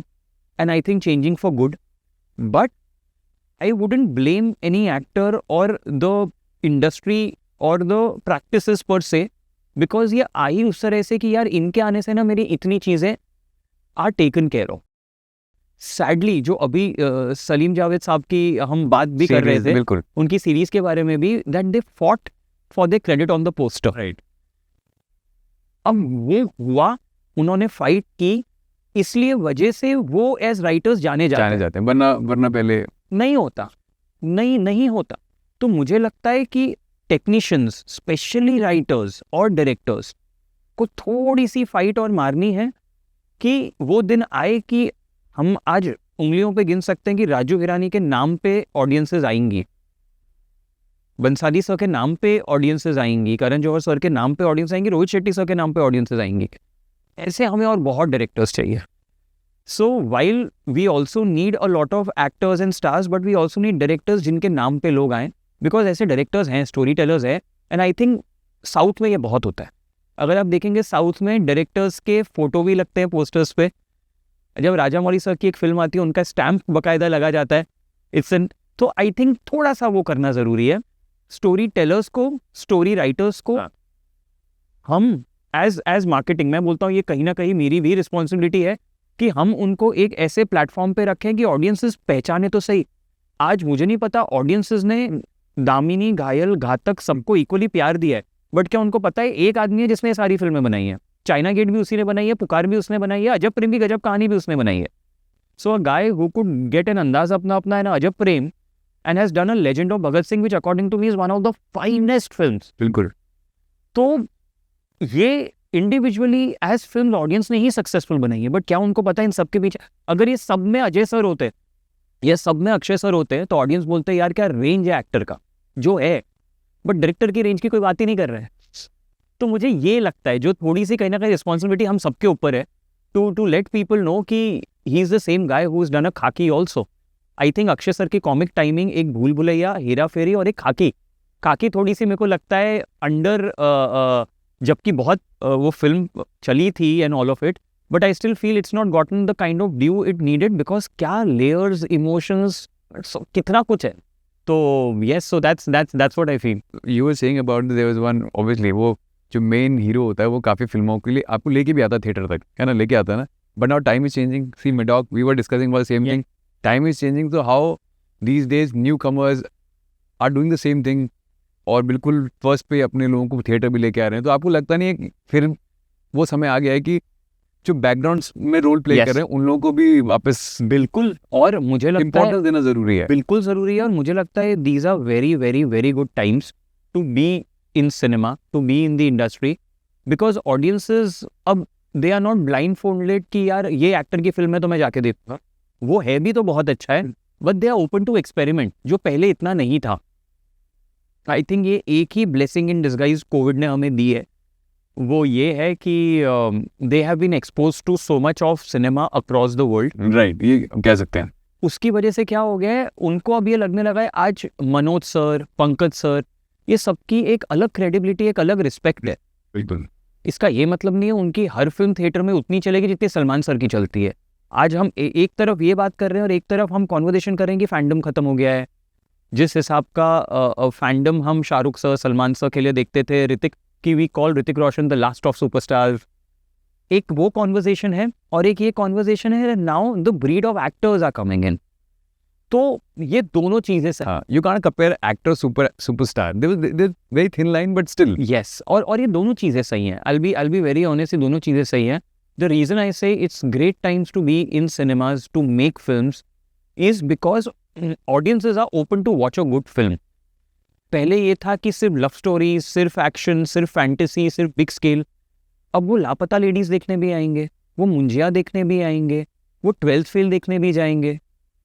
and I think changing for good. But I wouldn't blame any actor or the industry or the practices per se, because ये आई उस तरह से कि यार इनके आने से ना मेरी इतनी चीज़ें are taken care of. Sadly जो अभी सलीम जावेद साहब की हम बात भी कर रहे थे, बिल्कुल उनकी सीरीज के बारे में भी, that they fought for their credit on the poster. Right. अब वो हुआ, उन्होंने फाइट की, इसलिए वजह से वो एज राइटर्स जाने जाते हैं, वरना पहले नहीं होता। तो मुझे लगता है कि टेक्नीशियंस, स्पेशली राइटर्स और डायरेक्टर्स को थोड़ी सी फाइट और मारनी है कि वो दिन आए कि हम आज उंगलियों पे गिन सकते हैं कि राजू हिरानी के नाम पे ऑडियंसेस आएंगी, बंसाली सर के नाम पे ऑडियंसेस आएंगी, करण जौहर सर के नाम पे ऑडियंस आएंगी, रोहित शेट्टी सर के नाम पे ऑडियंसेस आएंगी। ऐसे हमें और बहुत डायरेक्टर्स चाहिए। So while we also need a lot of actors and stars, but we also need directors जिनके नाम पे लोग आएँ, बिकॉज ऐसे डायरेक्टर्स हैं, स्टोरी टेलर्स हैं, एंड आई थिंक साउथ में ये बहुत होता है। अगर आप देखेंगे साउथ में डायरेक्टर्स के फोटो भी लगते हैं पोस्टर्स पे। जब राजा मौली सर की एक फिल्म आती है, उनका स्टैम्प बाकायदा लगा जाता है, इट्स एन। तो आई थिंक थोड़ा सा वो करना ज़रूरी है। स्टोरी टेलर्स को, स्टोरी राइटर्स को हम एज मार्केटिंग, मैं बोलता हूँ ये कहीं ना कहीं मेरी भी रिस्पॉन्सिबिलिटी है कि हम उनको एक ऐसे प्लेटफॉर्म पे रखें कि ऑडियंसेस पहचाने तो सही। आज मुझे नहीं पता ऑडियंसेस ने दामिनी, घायल, घातक सबको इक्वली प्यार दिया है, बट क्या उनको पता है एक आदमी है जिसने सारी फिल्में बनाई हैं? चाइना गेट भी उसी ने बनाई है, पुकार भी उसने बनाई है, अजब प्रेम की गजब कहानी भी उसने बनाई है। So a guy who could get an अंदाज अपना एन अजब प्रेम and has done a Legend of Bhagat Singh, which according to me is one of the finest films. बिल्कुल। तो ये इंडिविजुअली एज फिल्म ऑडियंस ने ही सक्सेसफुल बनाई है, बट क्या उनको पता है इन सब के पीछे अगर ये सब में अजय सर होते, ये सब में अक्षय सर होते, तो ऑडियंस बोलते यार क्या रेंज है एक्टर का, जो है, बट डायरेक्टर की रेंज की कोई बात ही नहीं कर रहे हैं। तो मुझे ये लगता है जो थोड़ी सी कहीं ना कहीं रिस्पॉन्सिबिलिटी हम सबके ऊपर है, टू लेट पीपल नो कि he is the same guy who is done a Khakee also. I think Akshay sir की कॉमिक टाइमिंग, एक भूल भुलैया, हेरा फेरी और एक खाकी थोड़ी सी मेरे को लगता है अंडर, जबकि बहुत वो फिल्म चली थी and all of it, but I still feel it's not gotten the kind of due it needed, because क्या लेयर्स, इमोशंस, कितना कुछ है। तो yes, so that's what I feel. You were saying about their was one, obviously वो जो मेन हीरो होता है वो काफ़ी फिल्मों के लिए आपको लेके भी आता है थिएटर तक, है ना, लेके आता है ना, but now time is changing. See Maddock, we were discussing about same thing, time is changing, so how these days newcomers are doing the same thing और बिल्कुल फर्स्ट पे अपने लोगों को थिएटर भी लेके आ रहे हैं। तो आपको लगता नहीं है कि फिर वो समय आ गया है कि जो बैकग्राउंड्स में रोल प्ले कर रहे हैं उन लोगों को भी वापस बिल्कुल, और मुझे लगता है इम्पोर्टेंस देना ज़रूरी है, बिल्कुल ज़रूरी है। और मुझे लगता है these are very very very good times to be in cinema, to be in the industry, because audiences अब they are not blind folded कि यार ये एक्टर की फिल्म है तो मैं जाके देखूंगा, वो है भी तो बहुत अच्छा है, but they are open to experiment, जो पहले इतना नहीं था। आई थिंक ये एक ही ब्लेसिंग इन डिस्गाइज कोविड ने हमें दी है, वो ये है कि they have been expose to so much of cinema across the world. Right, ये कह सकते हैं। उसकी वजह से क्या हो गया है, उनको अब ये लगने लगा है आज मनोज सर, पंकज सर, ये सबकी एक अलग क्रेडिबिलिटी, एक अलग रिस्पेक्ट है। बिल्कुल। इसका ये मतलब नहीं है उनकी हर फिल्म थिएटर में उतनी चलेगी जितनी सलमान सर की चलती है। आज हम एक तरफ ये बात कर रहे हैं और एक तरफ हम कॉन्वर्सेशन करें कि फैंडम खत्म हो गया है। जिस हिसाब का फैंडम हम शाहरुख सर, सलमान सर के लिए देखते थे, ऋतिक की, we call Hrithik Roshan the last of superstars, एक वो कॉन्वर्सेशन है और एक ये कॉन्वर्सेशन है now the breed of actors are coming in. तो ये दोनों चीजें you can't compare actor superstar, there very thin line but still yes, और ये दोनों चीजें सही हैं। I'll be very honest, ये दोनों चीजें सही हैं। The reason I say it's great times to be in cinemas to make films is because audiences are open to watch a good film. पहले ये था कि सिर्फ लव स्टोरी, सिर्फ एक्शन, सिर्फ फैंटेसी, सिर्फ बिग स्केल। अब वो लापता लेडीज देखने भी आएंगे, वो मुंजिया देखने भी आएंगे, वो 12th फेल देखने भी जाएंगे।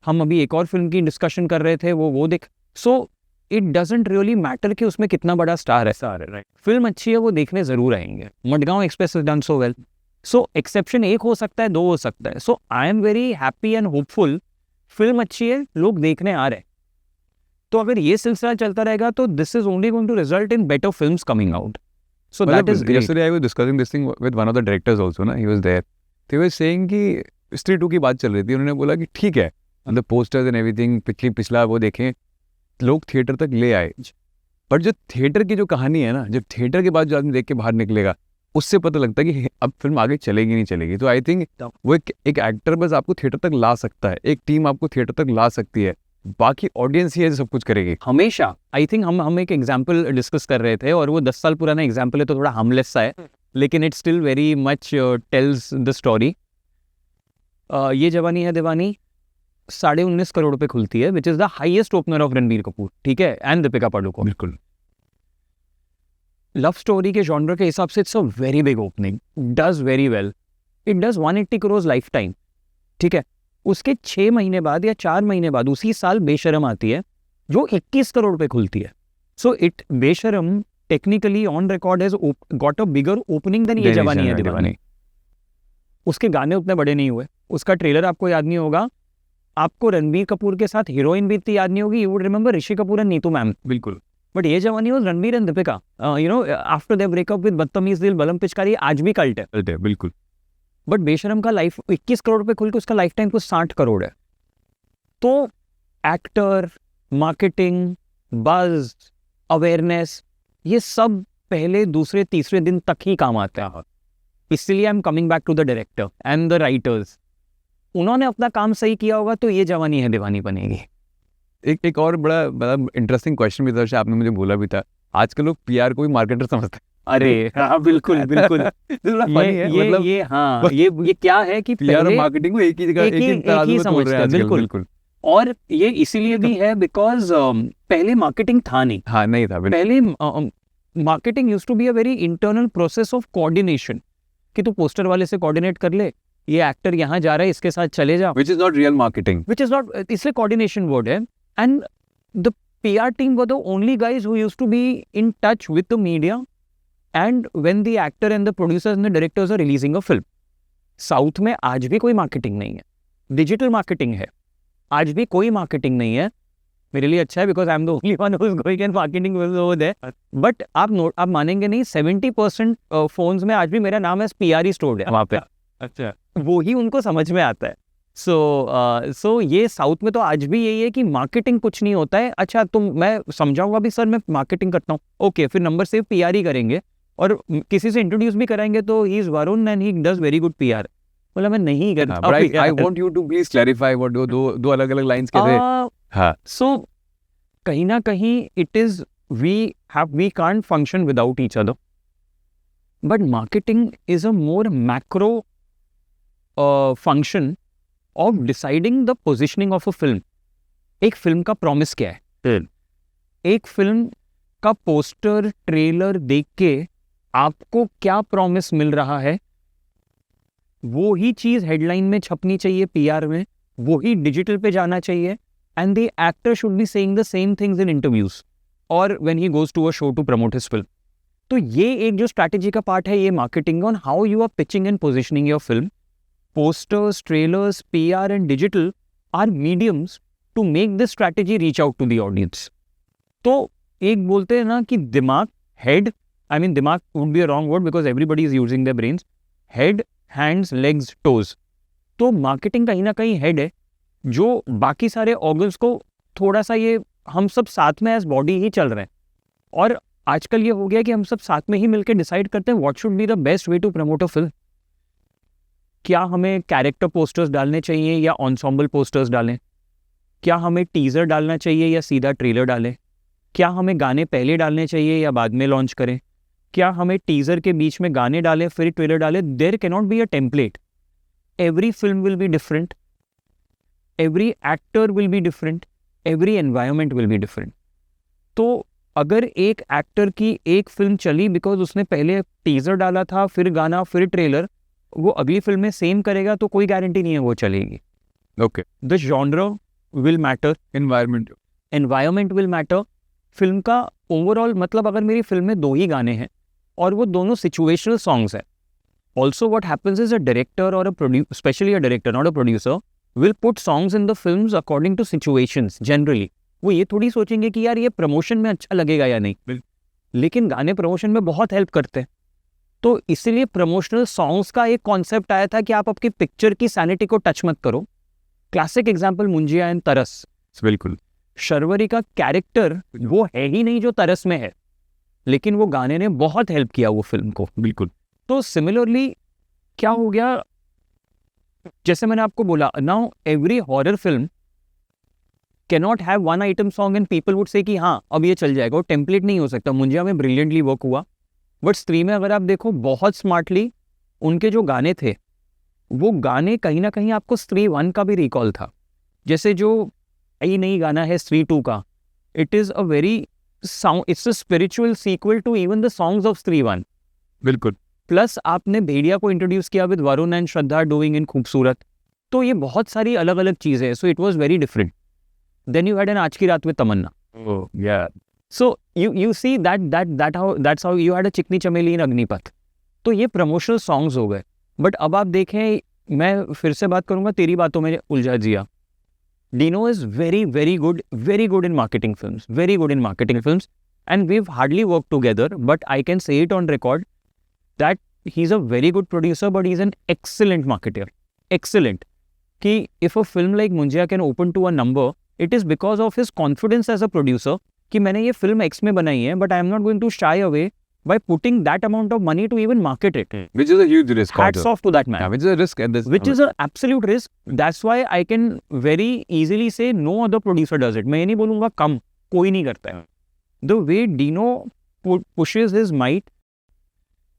हम अभी एक और फिल्म की डिस्कशन कर रहे थे, वो देख। So it doesn't really matter कि उसमें कितना बड़ा स्टार है, राइट। फिल्म अच्छी है, वो देखने जरूर आएंगे। Madgaon express has done so well. So exception एक हो सकता है, दो हो सकता है। So I am very happy and hopeful, film अच्छी है, लोग देखने आ रहे हैं। तो अगर ये सिलसिला चलता रहेगा तो this is only going to result in better films coming out. So that is great. Yesterday I was discussing this thing with one of the directors also, ना, he was there. They were saying कि स्त्री 2 की बात चल रही थी, उन्होंने बोला कि ठीक है, मतलब पोस्टर्स एंड एवरीथिंग पिछला वो देखें, लोग थिएटर तक ले आए, पर जो थिएटर की जो कहानी है ना, जो थिएटर के बाद जो आदमी देख के बाहर निकलेगा, उससे पता लगता है कि अब फिल्म आगे चलेगी नहीं चलेगी। तो आई थिंक वो एक एक्टर बस आपको थिएटर तक ला सकता है, एक टीम आपको थिएटर तक ला सकती है, बाकी ऑडियंस ही है जो सब कुछ करेगी हमेशा। आई थिंक हम एक एग्जाम्पल डिस्कस कर रहे थे और वो 10 साल पुराना एग्जाम्पल है तो थोड़ा हार्मलेस सा है, लेकिन it still very much tells the story. ये जवानी है दीवानी 19.5 करोड़ पे खुलती है, which is the highest opener of Ranbir Kapoor, ठीक है, एंड दीपिका पादुकोण। बिल्कुल। लव स्टोरी के जॉनर के हिसाब से it's a very big opening, does very well, it does 180 crore life time, ठीक है। उसके 6 महीने बाद या 4 महीने बाद उसी साल बेशरम आती है जो 21 करोड़ पे खुलती है। So it Besharam technically on record has got a bigger opening than Yeh Jawaani Hai दीवानी। उसके गाने उतने बड़े नहीं हुए, उसका ट्रेलर आपको याद नहीं होगा, आपको रणबीर कपूर के साथ हीरोइन भी इतनी याद नहीं होगी, you would remember Rishi Kapoor and Neetu ma'am. बिल्कुल। बट ये जवानी was Ranbir and Deepika, you know, after they breakup with बदतमीज दिल, बलम पिचकारी, आज भी कल्ट है। बिल्कुल। बट बेशरम का लाइफ 21 करोड़ पे खुल के उसका लाइफ टाइम कुछ 60 करोड़ है। तो एक्टर, मार्केटिंग, बज, अवेयरनेस, ये सब पहले दूसरे तीसरे दिन तक ही काम आता है। इसलिए I am coming back to the director and the writers, उन्होंने अपना काम सही किया होगा तो ये जवानी है दीवानी बनेगी। एक और बड़ा मतलब इंटरेस्टिंग क्वेश्चन भी था, आपने मुझे बोला भी था, आजकल लोग पीआर को भी मार्केटर समझते हैं। अरे हाँ, बिल्कुल बिल्कुल। ये क्या है कि पीआर और मार्केटिंग को एक ही जगह, एक ही तराजू में तोल रहे हैं आजकल। बिल्कुल। और ये इसीलिए भी है बिकॉज पहले मार्केटिंग था नहीं। हाँ, नहीं था। पहले marketing used to be a very internal process of coordination, कि तू पोस्टर वाले से कोऑर्डिनेट कर ले, ये एक्टर यहाँ जा रहा है, इसके साथ चले जा, which is not real marketing, which is not, इसलिए कोऑर्डिनेशन वर्ड है। And the PR team were the only guys who used to be in touch with the media and when the actor and the producers and the directors are releasing a film. South में आज भी कोई मार्केटिंग नहीं है, डिजिटल मार्केटिंग है, आज भी कोई मार्केटिंग नहीं है। मेरे लिए अच्छा है because I am the only one who is going and marketing over there. But आप मानेंगे नहीं, 70% फोन्स में आज भी मेरा नाम एज PR ही स्टोर्ड है वहाँ पे। अच्छा, वो ही उनको समझ में आता है। सो ये साउथ में तो आज भी यही है कि मार्केटिंग कुछ नहीं होता है। अच्छा, मैं समझाऊंगा भी सर, मैं मार्केटिंग करता हूँ, ओके, फिर नंबर सेव PR ही करेंगे और किसी से इंट्रोड्यूस भी कराएंगे तो he is Varun and he does very good PR। बोला मैं नहीं करता। But I want you to please clarify what दो अलग-अलग लाइंस के थे। हाँ, सो कहीं ना कहीं it is we can't function without each other, but marketing is a more macro function of deciding the positioning of a film. एक फिल्म का प्रॉमिस क्या है? एक फिल्म का पोस्टर ट्रेलर देख के आपको क्या प्रॉमिस मिल रहा है वो ही चीज़ हेडलाइन में छपनी चाहिए, पीआर में, वो ही डिजिटल पे जाना चाहिए, and the actor should be saying the same things in interviews और when he goes to a show to promote his film. तो ये एक जो स्ट्रैटेजी का पार्ट है, ये marketing on how you are pitching and positioning your film. Posters, trailers, PR and digital are mediums to make this strategy reach out to the audience. तो एक बोलते हैं ना कि दिमाग, हेड, आई मीन दिमाग would be a wrong word because everybody is using their brains, head, hands, legs, toes. तो मार्केटिंग कहीं ना कहीं हेड है, जो बाकी सारे ऑर्गन्स को थोड़ा सा, ये हम सब साथ में एज बॉडी ही चल रहे हैं। और आजकल ये हो गया कि हम सब साथ में ही मिलकर डिसाइड करते हैं what should be the best way to promote a film. क्या हमें कैरेक्टर पोस्टर्स डालने चाहिए या एंसेम्बल पोस्टर्स डालें? क्या हमें टीजर डालना चाहिए या सीधा ट्रेलर डालें? क्या हमें गाने पहले डालने चाहिए या बाद में लॉन्च करें? क्या हमें टीजर के बीच में गाने डालें फिर ट्रेलर डालें? There can not be a template. Every film will be different, every actor will be different, every environment will be different. तो अगर एक एक्टर की एक फिल्म चली बिकॉज उसने पहले टीजर डाला था, फिर गाना, फिर ट्रेलर, वो अगली फिल्म में सेम करेगा तो कोई गारंटी नहीं है वो चलेगी। Okay, the genre will matter, environment will matter. Film का ओवरऑल मतलब, अगर मेरी फिल्म में 2 ही गाने हैं और वो दोनों सिचुएशनल सॉन्ग्स है, also what happens is a director और specially a director not a producer will put songs in the films according to situations. Generally वो ये थोड़ी सोचेंगे कि यार ये प्रमोशन में अच्छा लगेगा या नहीं, लेकिन गाने प्रमोशन में बहुत हेल्प करते हैं। तो इसीलिए प्रमोशनल सॉन्ग्स का एक कॉन्सेप्ट आया था कि आप आपकी पिक्चर की सैनिटी को टच मत करो। क्लासिक एग्जाम्पल मुंजिया एंड तरस। बिल्कुल। शर्वरी का कैरेक्टर वो है ही नहीं जो तरस में है, लेकिन वो गाने ने बहुत हेल्प किया वो फिल्म को। बिल्कुल। तो सिमिलरली क्या हो गया, जैसे मैंने आपको बोला, now every horror film cannot have one item song and people would say कि हाँ अब ये चल जाएगा। वो टेम्पलेट नहीं हो सकता। मुंजिया में ब्रिलियंटली वर्क हुआ, बट स्त्री में अगर आप देखो बहुत स्मार्टली उनके जो गाने थे, वो गाने कहीं ना कहीं आपको स्त्री 1 का भी रिकॉल था। जैसे जो आई नई गाना है स्त्री 2 का, it is a very sound, it's a spiritual sequel to even the songs of Stree 1। बिल्कुल। प्लस आपने भेड़िया को इंट्रोड्यूस किया with Varun and Shraddha doing in Khoobsurat. तो ये बहुत सारी अलग अलग चीजें हैं। So it was very different. Then you had an Aaj Ki रात में तमन्ना। ओह या। सो you see that's how you had a चिकनी चमेली इन अग्निपथ। तो ये प्रमोशनल सॉन्ग्स हो गए। बट अब आप देखें, मैं फिर से बात करूंगा, तेरी बातों में उलझा जिया। Dino is very good in marketing films, very good in marketing films, and we've hardly worked together, but I can say it on record that he's a very good producer, but he's an excellent marketer. Excellent. कि if a film like Munjia can open to a number, it is because of his confidence as a producer कि मैंने ये फिल्म X में बनाई है, but I am not going to shy away by putting that amount of money to even market it. Which is a huge risk. Hats off to that man. Yeah, which is a risk at this. Which is an absolute risk. That's why I can very easily say no other producer does it. मैं ये नहीं बोलूँगा कम, कोई नहीं करता है. The way Dino pushes his might,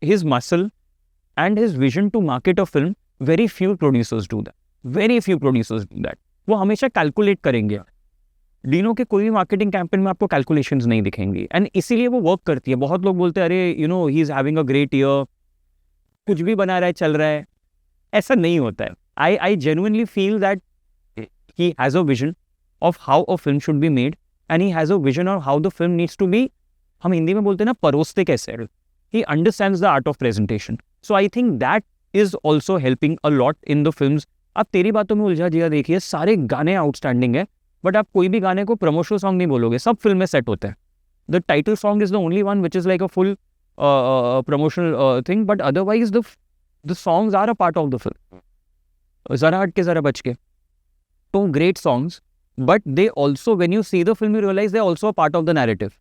his muscle, and his vision to market a film, very few producers do that. Very few producers do that. वो हमेशा कैलकुलेट करेंगे. डीनो के कोई भी मार्केटिंग कैंपेन में आपको कैलकुलेशंस नहीं दिखेंगी, एंड इसीलिए वो वर्क करती है. बहुत लोग बोलते हैं अरे you know he is having a great year, कुछ भी बना रहा है, चल रहा है. ऐसा नहीं होता है. I genuinely feel that he has a vision of how a film should be made, and he has a vision of how the film needs to be, हम हिंदी में बोलते हैं ना, परोसते कैसे. He understands the art of presentation. So I think that is also helping a lot in the films. आप तेरी बातों में उलझा जिया देखिए, सारे गाने आउटस्टैंडिंग है, बट आप कोई भी गाने को प्रमोशनल सॉन्ग नहीं बोलोगे, सब फिल्म में सेट होते हैं. The title song is the only one which is like a full promotional thing, but otherwise the songs are a part of the film. Zara Hatke Zara Bachke, तो great songs, but they also when you see the film you realise they also a part of the narrative.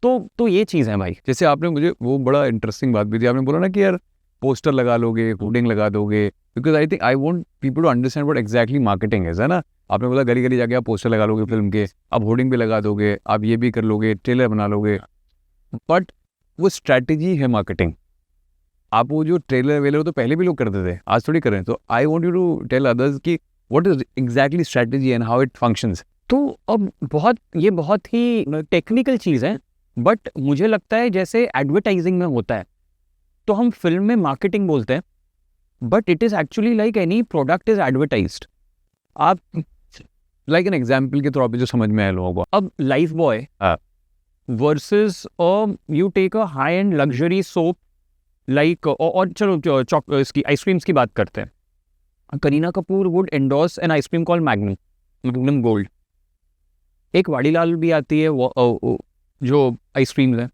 तो ये चीज़ है भाई. जैसे आपने मुझे वो बड़ा इंटरेस्टिंग बात भी थी, आपने बोला ना कि यार पोस्टर लगा लोगे, होर्डिंग लगा दोगे, because I think I want people to understand what exactly marketing is, है ना. आपने बोला गली गली जाके आप पोस्टर लगा लोगे फिल्म के, आप होर्डिंग भी लगा दोगे, आप ये भी कर लोगे, ट्रेलर बना लोगे, बट वो स्ट्रैटेजी है मार्केटिंग. आप वो जो ट्रेलर वेलर तो पहले भी लोग करते थे, आज थोड़ी कर रहे हैं. तो I want you to tell others कि what is exactly strategy and how it functions. तो अब ये बहुत ही टेक्निकल चीज़ है, बट मुझे लगता है जैसे एडवर्टाइजिंग में होता है, तो हम फिल्म में मार्केटिंग बोलते हैं, but it is actually like any product is advertised. आप लाइक एन एग्जाम्पल के तौर पे जो समझ में आया लोगों को. अब Lifebuoy versus you take a high end luxury soap like, और चलो इसकी आइसक्रीम्स की बात करते हैं. Kareena Kapoor would endorse an ice cream call Magnum Gold. एक वाडीलाल भी आती है जो आइसक्रीम्स है.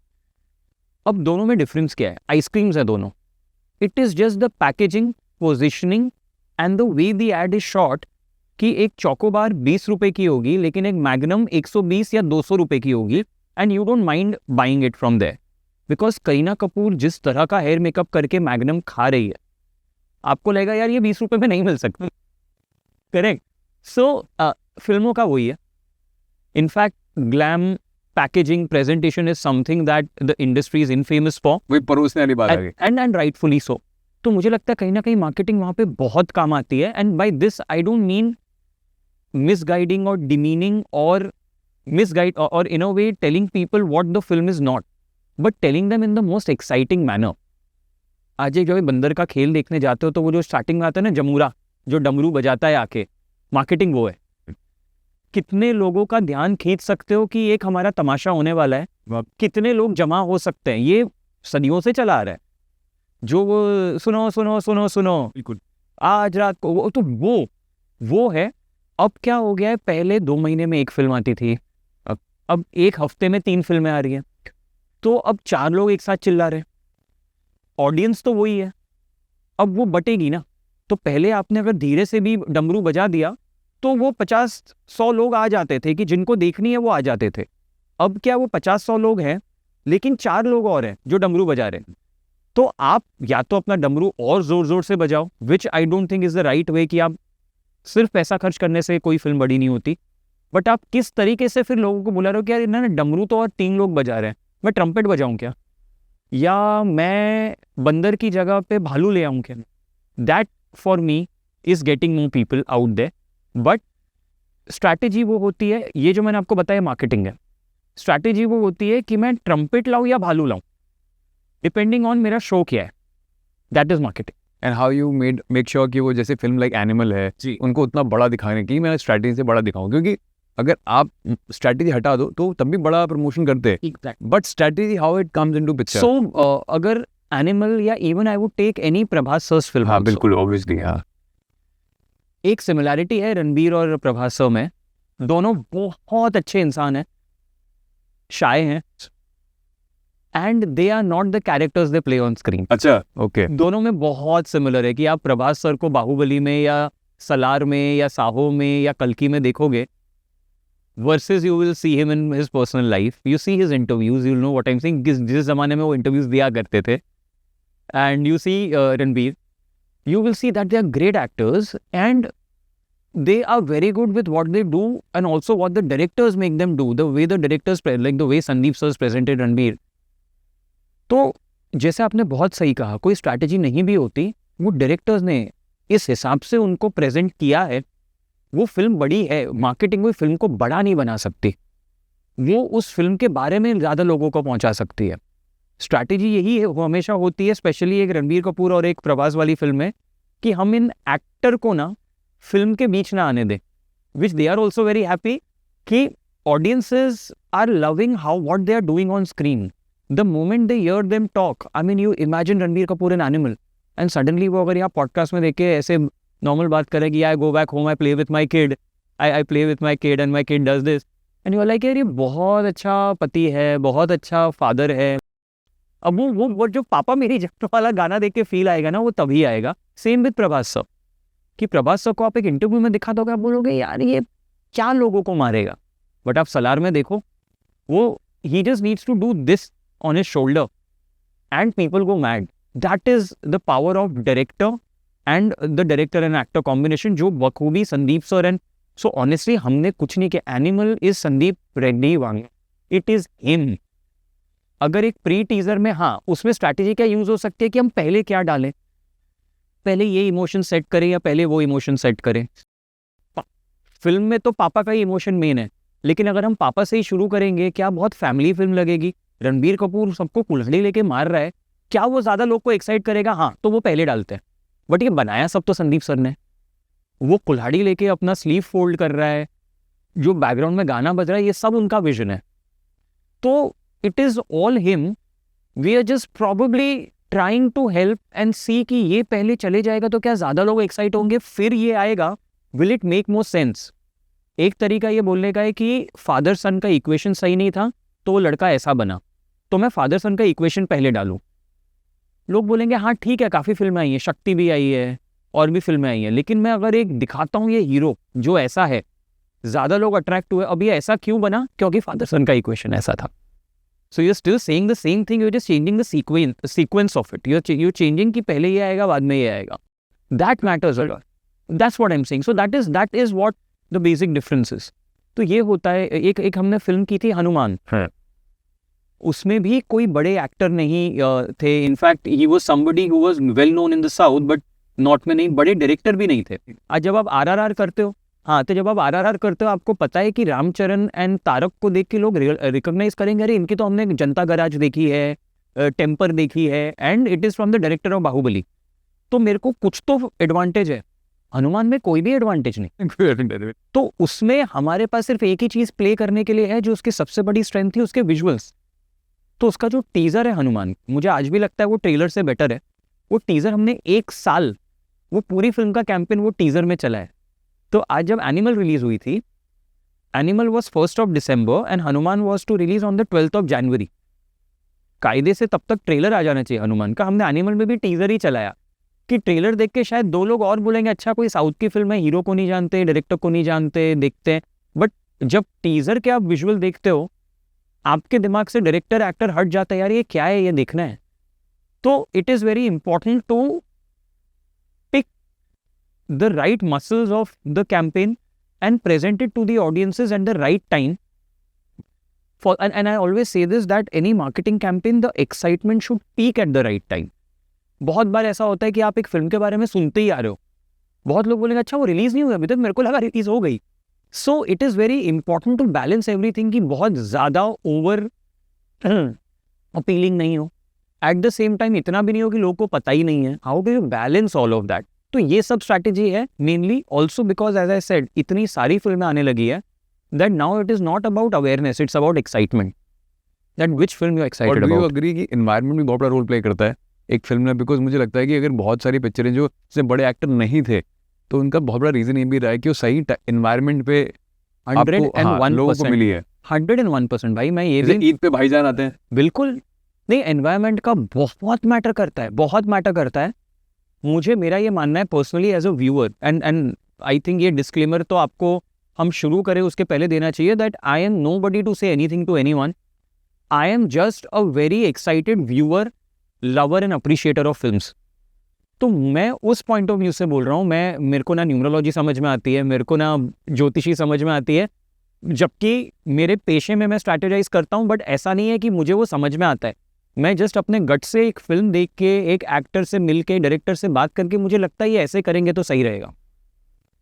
अब दोनों में डिफरेंस क्या है? आइसक्रीम्स है दोनों. It is just the packaging, positioning and the way the ad is shot. कि एक चोकोबार 20 रुपए की होगी लेकिन एक मैग्नम 120 या 200 रुपए की होगी, and you don't mind buying it from there because Kareena Kapoor जिस तरह का हेयर मेकअप करके मैग्नम खा रही है, आपको लगेगा यार ये 20 रुपए में नहीं मिल सकता. करेक्ट. सो फिल्मों का वही है. In fact glam packaging presentation is something that the industry is infamous for. वही परोसने वाली बात आ गई. And rightfully so. तो मुझे लगता है कहीं ना कहीं मार्केटिंग वहाँ पे बहुत काम आती है. And by this I don't mean misguiding or demeaning or misguide or in a way telling people what the film is not, but telling them in the most exciting manner. आज एक जब बंदर का खेल देखने जाते हो तो वो जो स्टार्टिंग में आता है ना जमूरा, जो डमरू बजाता है आके, मार्केटिंग वो है. कितने लोगों का ध्यान खींच सकते हो कि एक हमारा तमाशा होने वाला है, कितने लोग जमा हो सकते हैं. ये सदियों से चला आ रहा है. जो वो सुनो सुनो सुनो सुनो बिल्कुल आज रात को, तो वो है. अब क्या हो गया है, पहले 2 महीने में एक फिल्म आती थी, अब एक हफ्ते में 3 फिल्में आ रही हैं. तो अब 4 लोग एक साथ चिल्ला रहे हैं. ऑडियंस तो वही है, अब वो बटेगी ना. तो पहले आपने अगर धीरे से भी डमरू बजा दिया तो वो 50-100 लोग आ जाते थे कि जिनको देखनी है वो आ जाते थे. अब क्या वो 50-100 लोग हैं लेकिन 4 लोग और हैं जो डमरू बजा रहे हैं. तो आप या तो अपना डमरू और जोर जोर से बजाओ, which I don't think is the right way. कि आप सिर्फ पैसा खर्च करने से कोई फिल्म बड़ी नहीं होती, बट आप किस तरीके से फिर लोगों को बुला रहे हो कि यार ना डमरू तो और 3 लोग बजा रहे हैं, मैं ट्रम्पेट बजाऊं क्या, या मैं बंदर की जगह पे भालू ले आऊं क्या. That for me is getting more people out there. But strategy वो होती है, ये जो मैंने आपको बताया मार्केटिंग है. स्ट्रैटेजी वो होती है कि मैं ट्रम्पेट लाऊं या भालू लाऊं, डिपेंडिंग ऑन मेरा शो क्या है. That is marketing. And how you make sure कि वो जैसे फिल्म लाइक एनिमल है जी. उनको उतना बड़ा दिखाने की मैं स्ट्रैटेजी से बड़ा दिखाऊं, क्योंकि अगर आप स्ट्रैटेजी हटा दो तो तब भी बड़ा प्रमोशन करते हैं. Exactly. But strategy how it comes into picture. So अगर एनिमल या even I would take any Prabhas sir's film. हाँ बिल्कुल ऑब्वियसली. हाँ एक सिमिलैरिटी है रणबीर और प्रभास सर में. दोनों बहुत अच्छे इंसान हैं, शाय हैं, and they are not the characters they play on screen. अच्छा ओके. दोनों में बहुत सिमिलर है कि आप प्रभास सर को बाहुबली में या सलार में या साहो में या कल्कि में देखोगे, versus you will see him in his personal life. You see his interviews, you know what I am saying. जिस जमाने में वो इंटरव्यूज दिया करते थे, and you see Ranbir, you will see that they are great actors and they are very good with what they do, and also what the directors make them do, the way the directors like the way Sandeep sir presented Ranbir. तो जैसे आपने बहुत सही कहा, कोई स्ट्रैटेजी नहीं भी होती, वो डायरेक्टर्स ने इस हिसाब से उनको प्रेजेंट किया है. वो फिल्म बड़ी है, मार्केटिंग कोई फिल्म को बड़ा नहीं बना सकती, वो उस फिल्म के बारे में ज़्यादा लोगों को पहुंचा सकती है. स्ट्रैटेजी यही है, वो हमेशा होती है, स्पेशली एक रणबीर कपूर और एक प्रभास वाली फिल्म में, कि हम इन एक्टर को ना फिल्म के बीच ना आने दें, which they are also very happy कि audiences are loving how what they are doing on screen. The moment they hear them talk, I mean you imagine Ranbir Kapoor in Animal, and suddenly वो अगर यहाँ पॉडकास्ट में देखे ऐसे नॉर्मल बात करे कि I go back home, I play with my kid, I play with my kid and my kid does this, and you are like यार ये बहुत अच्छा पति है, बहुत अच्छा फादर है. अब वो जो पापा मेरी जगह वाला गाना देख के फील आएगा ना, वो तभी आएगा. सेम विद प्रभास सर, कि प्रभास सर को आप एक इंटरव्यू में दिखा दोगे, आप बोलोगे यार ये क्या लोगों को मारेगा, बट आप सलार में देखो, वो he just needs to do this on his shoulder and people go mad. That is the power of director and the director and actor combination, जो बखूबी Sandeep sir and so honestly हमने कुछ नहीं किया. एनिमल इज संदीप रेड्डी वांगे, इट इज हिम. अगर एक प्री टीजर में, हाँ उसमें स्ट्रैटेजी क्या यूज हो सकती है कि हम पहले क्या डालें, पहले ये इमोशन सेट करें या पहले वो इमोशन सेट करें. फिल्म में तो पापा का ही इमोशन मेन है, लेकिन अगर हम पापा से ही शुरू करेंगे, क्या बहुत फैमिली फिल्म लगेगी. रणबीर कपूर सबको कुल्हाड़ी लेके मार रहा है, क्या वो ज्यादा लोग को एक्साइट करेगा? हाँ, तो वो पहले डालते हैं. बट ये बनाया सब तो संदीप सर ने। वो कुल्हाड़ी लेके अपना स्लीव फोल्ड कर रहा है, जो बैकग्राउंड में गाना बज रहा है, ये सब उनका विजन है। तो it is all him. We are just probably trying to help and see कि ये पहले चले जाएगा तो क्या ज़्यादा लोग एक्साइट होंगे, फिर ये आएगा, will it make more sense. एक तरीका ये बोलने का है कि फादर सन का इक्वेशन सही नहीं था तो वो लड़का ऐसा बना, तो मैं फादर सन का इक्वेशन पहले डालूं। लोग बोलेंगे हाँ ठीक है, काफ़ी फिल्में आई हैं, शक्ति भी आई है और भी फिल्में आई हैं, लेकिन मैं अगर एक दिखाता हूँ ये हीरो जो ऐसा है, ज़्यादा लोग अट्रैक्ट हुए, अब ये ऐसा क्यों बना, क्योंकि फादर सन का इक्वेशन ऐसा था। So you are still saying the same thing, you are just changing the sequence of it, you changing कि पहले ये आएगा बाद में ये आएगा। That matters a lot, that's what I am saying. So that is what the basic differences. तो ये होता है। एक हमने फिल्म की थी हनुमान, उसमें भी कोई बड़े एक्टर नहीं थे। In fact he was somebody who was well known in the south, but north में नहीं, बड़े डायरेक्टर भी नहीं थे। आज जब आप आरआरआर करते हो, हाँ, तो जब आप आरआरआर करते हो आपको पता है कि रामचरण एंड तारक को देख के लोग रिकॉग्नाइज करेंगे, अरे इनकी तो हमने जनता गराज देखी है, टेम्पर देखी है, and it is from the director of Baahubali. तो मेरे को कुछ तो एडवांटेज है, हनुमान में कोई भी एडवांटेज नहीं। तो उसमें हमारे पास सिर्फ एक ही चीज प्ले करने के लिए है, जो उसकी सबसे बड़ी स्ट्रेंथ थी, उसके विजुअल्स। तो उसका जो टीजर है हनुमान, मुझे आज भी लगता है वो ट्रेलर से बेटर है। वो टीजर हमने 1 साल, वो पूरी फिल्म का कैंपेन वो टीजर में चला है। तो आज जब एनिमल रिलीज हुई थी, Animal was 1 December and Hanuman was to release on the 12 January। कायदे से तब तक ट्रेलर आ जाना चाहिए हनुमान का, हमने एनिमल में भी टीजर ही चलाया कि ट्रेलर देख के शायद 2 लोग और बोलेंगे अच्छा कोई साउथ की फिल्म है, हीरो को नहीं जानते, डायरेक्टर को नहीं जानते, देखते हैं। बट जब टीजर के आप विजुअल देखते हो, आपके दिमाग से डायरेक्टर एक्टर हट जाता है, यार ये क्या है, ये देखना है। तो it is very important to pick the right muscles of the campaign and present it to the audiences at the right time. And I always say this, that any marketing campaign, the excitement should peak at the right time. बहुत बार ऐसा होता है कि आप एक फिल्म के बारे में सुनते ही आ रहे हो, बहुत लोग बोलेंगे अच्छा वो रिलीज नहीं हुई अभी तक, मेरे को लगा रिलीज हो गई। So it is very important to balance everything कि बहुत ज़्यादा ओवर अपीलिंग नहीं हो, एट द सेम टाइम इतना भी नहीं हो कि लोगों को पता ही नहीं है। How do you balance all of that? तो ये सब स्ट्रैटेजी है mainly, also because as I said इतनी सारी फिल्में आने लगी है that now it is not about awareness, it's about excitement, that which film you excited about. और डू यू एग्री कि एनवायरनमेंट भी बहुत बड़ा रोल प्ले करता है एक फिल्म में? बिकॉज मुझे लगता है कि अगर बहुत सारी पिक्चरें जो से बड़े एक्टर नहीं थे, तो उनका बहुत बड़ा रीजन ये भी रहा है कि वो सही एनवायरनमेंट पे 101% लोगों को मिली है। 101% भाई, मैं ये भी ईद पे भाईजान आते हैं, बिल्कुल नहीं, एनवायरनमेंट का बहुत मैटर करता है, बहुत मैटर करता है। मुझे, मेरा ये मानना है personally as a viewer, and I think ये डिस्क्लेमर तो आपको हम शुरू करें उसके पहले देना चाहिए, that I am nobody to say anything to anyone. I am just a very excited viewer, lover and appreciator of films. तो मैं उस पॉइंट ऑफ व्यू से बोल रहा हूँ। मेरे को ना न्यूमरोलॉजी समझ में आती है, मेरे को ना ज्योतिषी समझ में आती है, जबकि मेरे पेशे में मैं स्ट्रैटेजाइज करता हूँ, बट ऐसा नहीं है कि मुझे वो समझ में आता है। मैं जस्ट अपने गट से एक फिल्म देख के, एक एक्टर से मिल के, डायरेक्टर से बात करके मुझे लगता है ये ऐसे करेंगे तो सही रहेगा।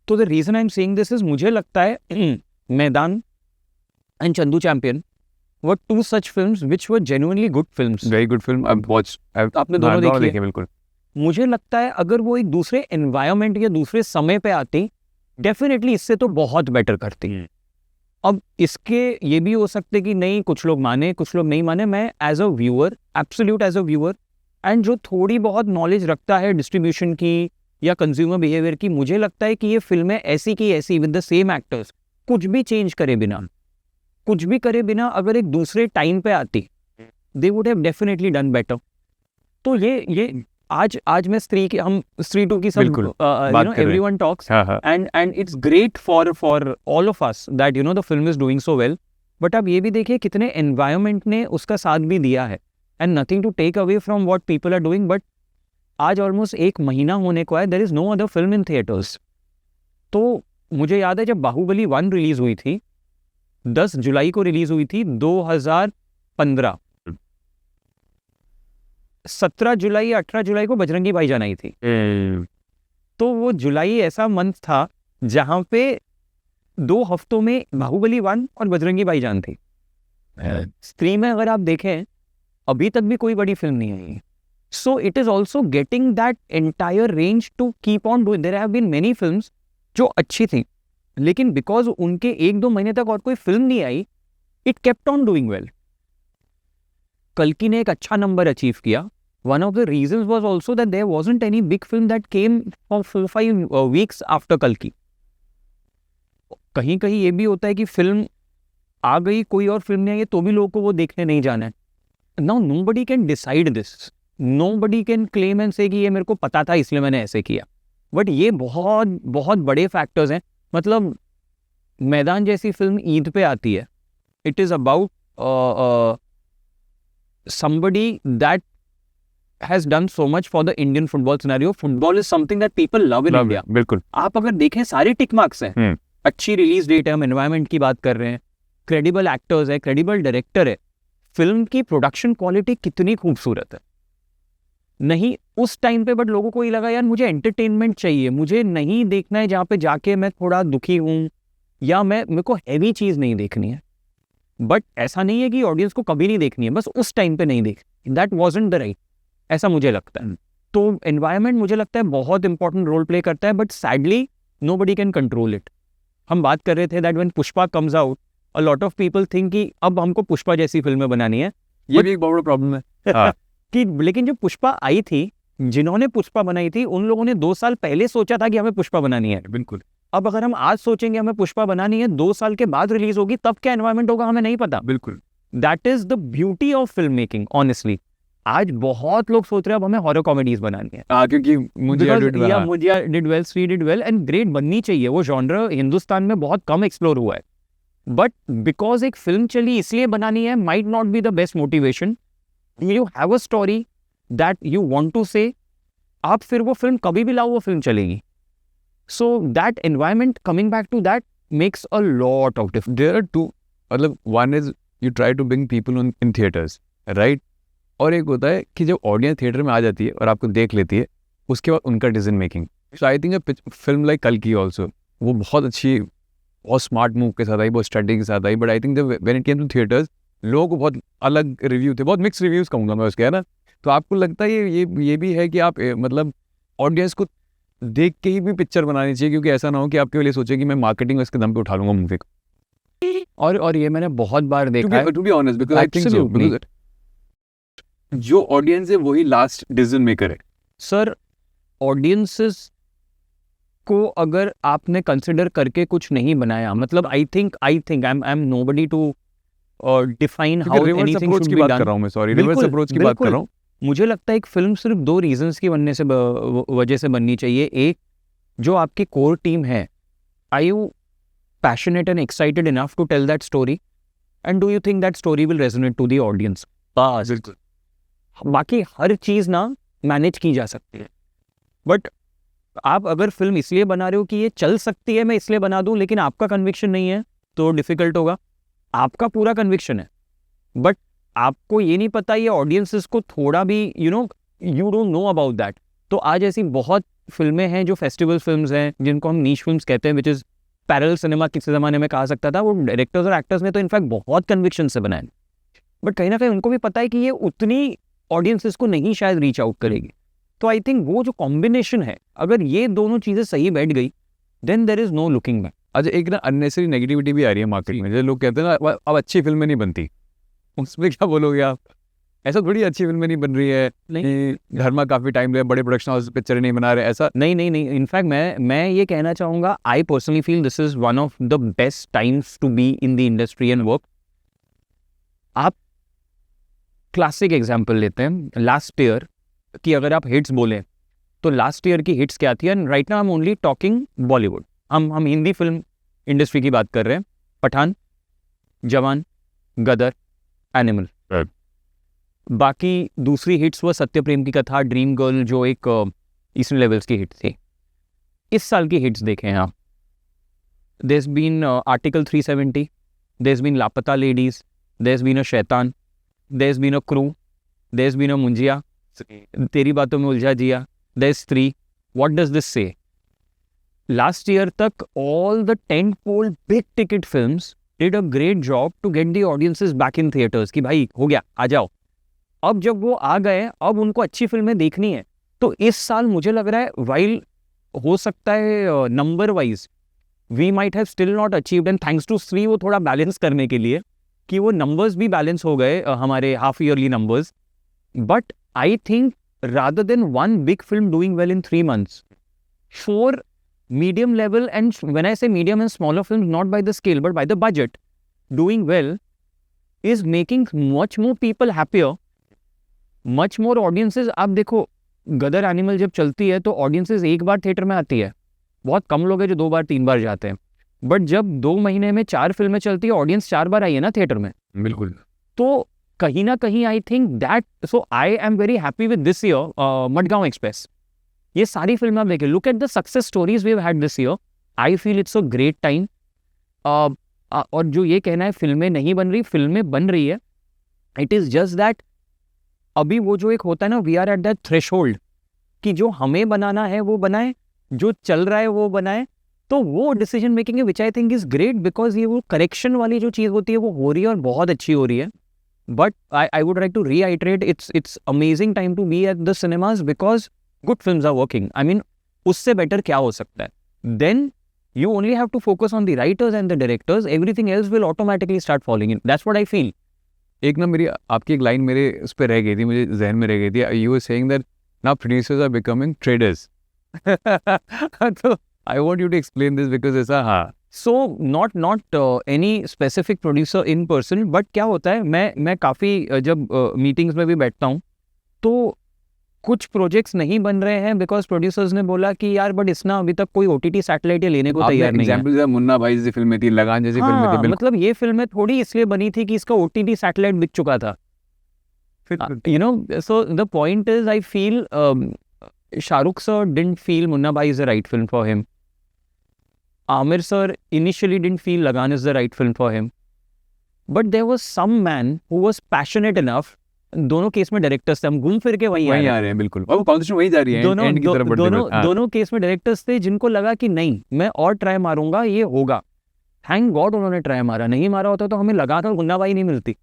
तो the reason I am saying this is, मुझे लगता है Maidaan and Chandu Champion were 2 such films which were genuinely good films. Very good film. आपने दोनों देखी है? बिल्कुल। मुझे लगता है अगर वो एक दूसरे एनवायरनमेंट या दूसरे समय पे आती, डेफिनेटली इससे तो बहुत बेटर करती। अब इसके ये भी हो सकते कि नहीं, कुछ लोग माने कुछ लोग नहीं माने। मैं as a viewer, absolute as a viewer, and जो थोड़ी बहुत नॉलेज रखता है डिस्ट्रीब्यूशन की या कंज्यूमर बिहेवियर की, मुझे लगता है कि ये फिल्में ऐसी की ऐसी विद द सेम एक्टर्स, कुछ भी चेंज करे बिना अगर एक दूसरे टाइम पे आती, they would have definitely done better. तो ये आज मैं हम स्त्री 2 की सब everyone talks and it's great for all of us that the film is doing so well, but अब ये भी देखिए कितने environment ने उसका साथ भी दिया है, and nothing to take away from what people are doing, but आज almost 1 महीना होने को है, there is no other film in theaters। तो मुझे याद है जब बाहुबली 1 रिलीज हुई थी, 10 जुलाई को रिलीज हुई थी 2015, 17 जुलाई या 18 जुलाई को बजरंगी भाईजान आई थी। तो वो जुलाई ऐसा मंथ था जहां पे 2 हफ्तों में बाहुबली 1 और बजरंगी भाईजान थी। स्त्री में अगर आप देखें, अभी तक भी कोई बड़ी फिल्म नहीं आई, So it is also getting that entire range to keep on doing. There have been many films जो अच्छी थी, लेकिन बिकॉज उनके 1-2 महीने तक और कोई फिल्म नहीं आई, it kept on doing well. कल्कि ने एक अच्छा नंबर अचीव किया. One of the reasons was also that there wasn't any big film that came for 4-5 weeks after Kalki. कहीं कहीं ये भी होता है कि फिल्म आ गई, कोई और फिल्म नहीं आई तो भी लोगों को वो देखने नहीं जाना है. Now nobody can decide this. Nobody can claim and say कि ये मेरे को पता था इसलिए मैंने ऐसे किया. बट ये बहुत बहुत बड़े फैक्टर्स हैं. मतलब मैदान जैसी फिल्म ईद पे आती है. It is about somebody that has done so much for the Indian football scenario. Football is something that people love in India. बिल्कुल. आप अगर देखें सारे टिक मार्क्स हैं. अच्छी रिलीज डेट है, हम एनवायरनमेंट की बात कर रहे हैं, क्रेडिबल एक्टर्स है, क्रेडिबल डायरेक्टर है, फिल्म की प्रोडक्शन क्वालिटी कितनी खूबसूरत है. नहीं उस टाइम पे, बट लोगों को ये लगा यार मुझे एंटरटेनमेंट चाहिए, मुझे नहीं देखना है जहाँ पे जाके मैं थोड़ा दुखी हूँ, या मेरे को हैवी चीज़ नहीं देखनी है. बट ऐसा नहीं है कि ऑडियंस को कभी नहीं देखनी है, बस उस टाइम पे नहीं देखनी. दैट वॉजंट द राइट, ऐसा मुझे लगता है. तो एनवायरनमेंट मुझे लगता है बहुत इंपॉर्टेंट रोल प्ले करता है, but sadly nobody can control it. हम बात कर रहे थे that when Pushpa comes out, a lot of people think कि अब हमको पुष्पा जैसी फिल्में बनानी है. ये भी एक बहुत बड़ा प्रॉब्लम है. कि लेकिन जब पुष्पा आई थी, जिन्होंने पुष्पा बनाई थी उन लोगों ने 2 साल पहले सोचा था कि हमें पुष्पा बनानी है. बिल्कुल. अब अगर हम आज सोचेंगे हमें पुष्पा बनानी है, 2 साल के बाद रिलीज होगी, तब क्या एनवायरनमेंट होगा हमें नहीं पता. बिल्कुल. That is the beauty of film making. Honestly आज बहुत लोग सोच रहे हैं अब हमें हॉरर कॉमेडीज बनानी है. क्योंकि मुझिया डिड वेल, स्त्री डिड वेल, एंड ग्रेट बननी चाहिए. वो जॉनर हिंदुस्तान में बहुत कम एक्सप्लोर हुआ है. बट बिकॉज एक फिल्म चली इसलिए बनानी है might not be the best motivation. You have a story that you want to say, आप फिर वो फिल्म कभी भी लाओ वो फिल्म चलेगी. So that environment, coming back to that, makes a lot of difference. There are two, मतलब one is you try to bring people in theaters, right? और एक होता है कि जब ऑडियंस थिएटर में आ जाती है और आपको देख लेती है, उसके बाद उनका decision making. So I think a film like Kalki also, वो बहुत अच्छी, बहुत स्मार्ट मूव के साथ आई, बहुत स्ट्रेटजी के साथ आई. But I think when it came to theaters, लोगों को बहुत अलग रिव्यू थे, बहुत मिक्स रिव्यूज कहूँगा मैं उसके, है ना. तो आपको लगता है ये भी है कि आप मतलब ऑडियंस को देख के ही भी पिक्चर बनानी चाहिए, क्योंकि ऐसा ना हो कि आपके लिए सोचे कि मैं मार्केटिंग इसके दम पे उठा लूंगा मूवी को. और ये मैंने बहुत बार देखा है. To be honest, because I think so, because जो ऑडियंस है वही लास्ट डिसीजन मेकर है. सर ऑडियंसेस को अगर आपने कंसिडर करके कुछ नहीं बनाया, मतलब I think I am nobody to define how anything should be done. कर रहा हूं मैं, सॉरी, रिवर्स अप्रोच की बात कर रहा हूं. मुझे लगता है एक फिल्म सिर्फ 2 रीजंस की बनने से वजह से बननी चाहिए. एक, जो आपकी कोर टीम है, are you passionate and excited enough to tell that story, and do you think that story will resonate to the audience. बस बाकी हर चीज़ ना मैनेज की जा सकती है. बट आप अगर फिल्म इसलिए बना रहे हो कि ये चल सकती है, मैं इसलिए बना दूं, लेकिन आपका कन्विक्शन नहीं है, तो डिफिकल्ट होगा. आपका पूरा कन्विक्शन है, बट आपको ये नहीं पता ये ऑडियंसेस को थोड़ा भी you don't know about that. तो आज ऐसी बहुत फिल्में हैं जो फेस्टिवल फिल्म्स हैं, जिनको हम नीश फिल्म्स कहते हैं, विच इज़ पैरेलल सिनेमा किसी ज़माने में कहा सकता था. वो डायरेक्टर्स और एक्टर्स ने तो इनफैक्ट बहुत कन्विक्शन से बनाए, बट कहीं ना कहीं उनको भी पता है कि ये उतनी ऑडियंसेस को नहीं शायद रीच आउट करेगी. तो आई थिंक वो जो कॉम्बिनेशन है, अगर ये दोनों चीज़ें सही बैठ गई, then there is no looking back. अच्छा, एक ना अननेसेसरी नेगेटिविटी भी आ रही है मार्केट में. जैसे लोग कहते हैं ना अब अच्छी फिल्में नहीं बनती, उसमें क्या बोलोगे आप? ऐसा थोड़ी अच्छी फिल्में नहीं बन रही है, नहीं धर्मा काफ़ी टाइम ले, बड़े प्रोडक्शन हाउस पिक्चर नहीं बना रहे, ऐसा नहीं. इनफैक्ट मैं ये कहना चाहूँगा, I personally feel this is one of the best times to be in the industry and work. आप क्लासिक एग्जाम्पल लेते हैं लास्ट ईयर की. अगर आप हिट्स बोलें तो लास्ट ईयर की हिट्स क्या थी? And right now I am only talking Bollywood. हम हिंदी फिल्म इंडस्ट्री की बात कर रहे हैं. पठान, जवान, गदर, एनिमल. बाकी दूसरी हिट्स वो सत्य प्रेम की कथा, ड्रीम गर्ल, जो एक ईस्टर्न लेवल्स की हिट थी. इस साल की हिट्स देखें आप, there has been article 370, there has been Laapataa Ladies, there has been a Shaitaan, there has been a Crew, there has been a Munjya, Teri Baaton Mein Uljha Jiya, there is 3. What does this say? Last year तक all the tentpole big ticket films did a great job to get the audiences back in theaters कि भाई हो गया, आ जाओ. अब जब वो आ गए, अब उनको अच्छी फिल्में देखनी है, तो इस साल मुझे लग रहा है वाइल हो सकता है number wise we might have still not achieved, and thanks to Shri वो थोड़ा बैलेंस करने के लिए कि वो नंबर्स भी बैलेंस हो गए हमारे half yearly numbers. But I think rather than one big film doing well in 3 months, 4 medium level, and when I say medium and smaller films, not by the scale but by the budget, doing well is making much more people happier, much more audiences. आप देखो गदर एनिमल जब चलती है तो ऑडियंसेस एक बार थिएटर में आती है, बहुत कम लोग हैं जो 2 बार 3 बार जाते हैं, बट जब 2 महीने में 4 फिल्में चलती है, ऑडियंस 4 बार आई है ना थिएटर में. बिल्कुल. तो कहीं ना कहीं I think that, so I am very happy with this year Madgaon Express. ये सारी फिल्में आप देखिए, look at the success stories we have had this year. I feel it's a great time. और जो ये कहना है फिल्में नहीं बन रही, फिल्में बन रही है. इट इज़ जस्ट दैट अभी वो जो एक होता है ना, we are at that threshold कि जो हमें बनाना है वो बनाए, जो चल रहा है वो बनाए. तो वो डिसीजन मेकिंग है which I think is great, because ये वो करेक्शन वाली जो चीज़ होती है वो हो रही है और बहुत अच्छी हो रही है. But I would like to reiterate, it's amazing time to be at the cinemas because good films are working. I mean, उससे better क्या हो सकता है? Then you only have to focus on the writers and the directors. Everything else will automatically start falling in. That's what I feel. एक ना मेरी आपकी एक लाइन मेरे उस पर रह गई थी, मुझे जहन में रह गई थी. You were saying that now producers are becoming traders. तो I want you to explain this because ऐसा हाँ. So not any specific producer in person, but क्या होता है, मैं काफ़ी जब मीटिंग्स में भी बैठता हूँ तो कुछ प्रोजेक्ट्स नहीं बन रहे हैं बिकॉज प्रोड्यूसर्स ने बोला कि यार बट इसना अभी तक कोई OTT सैटेलाइट लेने को तैयार नहीं है. एग्जांपल मुन्ना भाई जैसी फिल्में थी, लगान जैसी फिल्में थी. मतलब ये फिल्में थोड़ी इसलिए बनी थी कि इसका OTT सैटेलाइट बिक चुका था. You know, so the point is I feel Shahrukh sir didn't feel Munna Bhai is the right film for him. Amir sir initially didn't feel Lagan is the right film for him. But there was some man who was passionate enough. दोनों केस में डायरेक्टर्स थे, हम घूम फिर के वहीं आ रहे हैं. बिल्कुल, वो कॉन्वर्सेशन वहीं जा रही है. दोनों केस में डायरेक्टर्स थे जिनको लगा कि नहीं मैं और ट्राई मारूंगा, ये होगा. थैंक गॉड उन्होंने ट्राई मारा, नहीं मारा होता तो हमें लगा था मुन्ना भाई नहीं मिलती.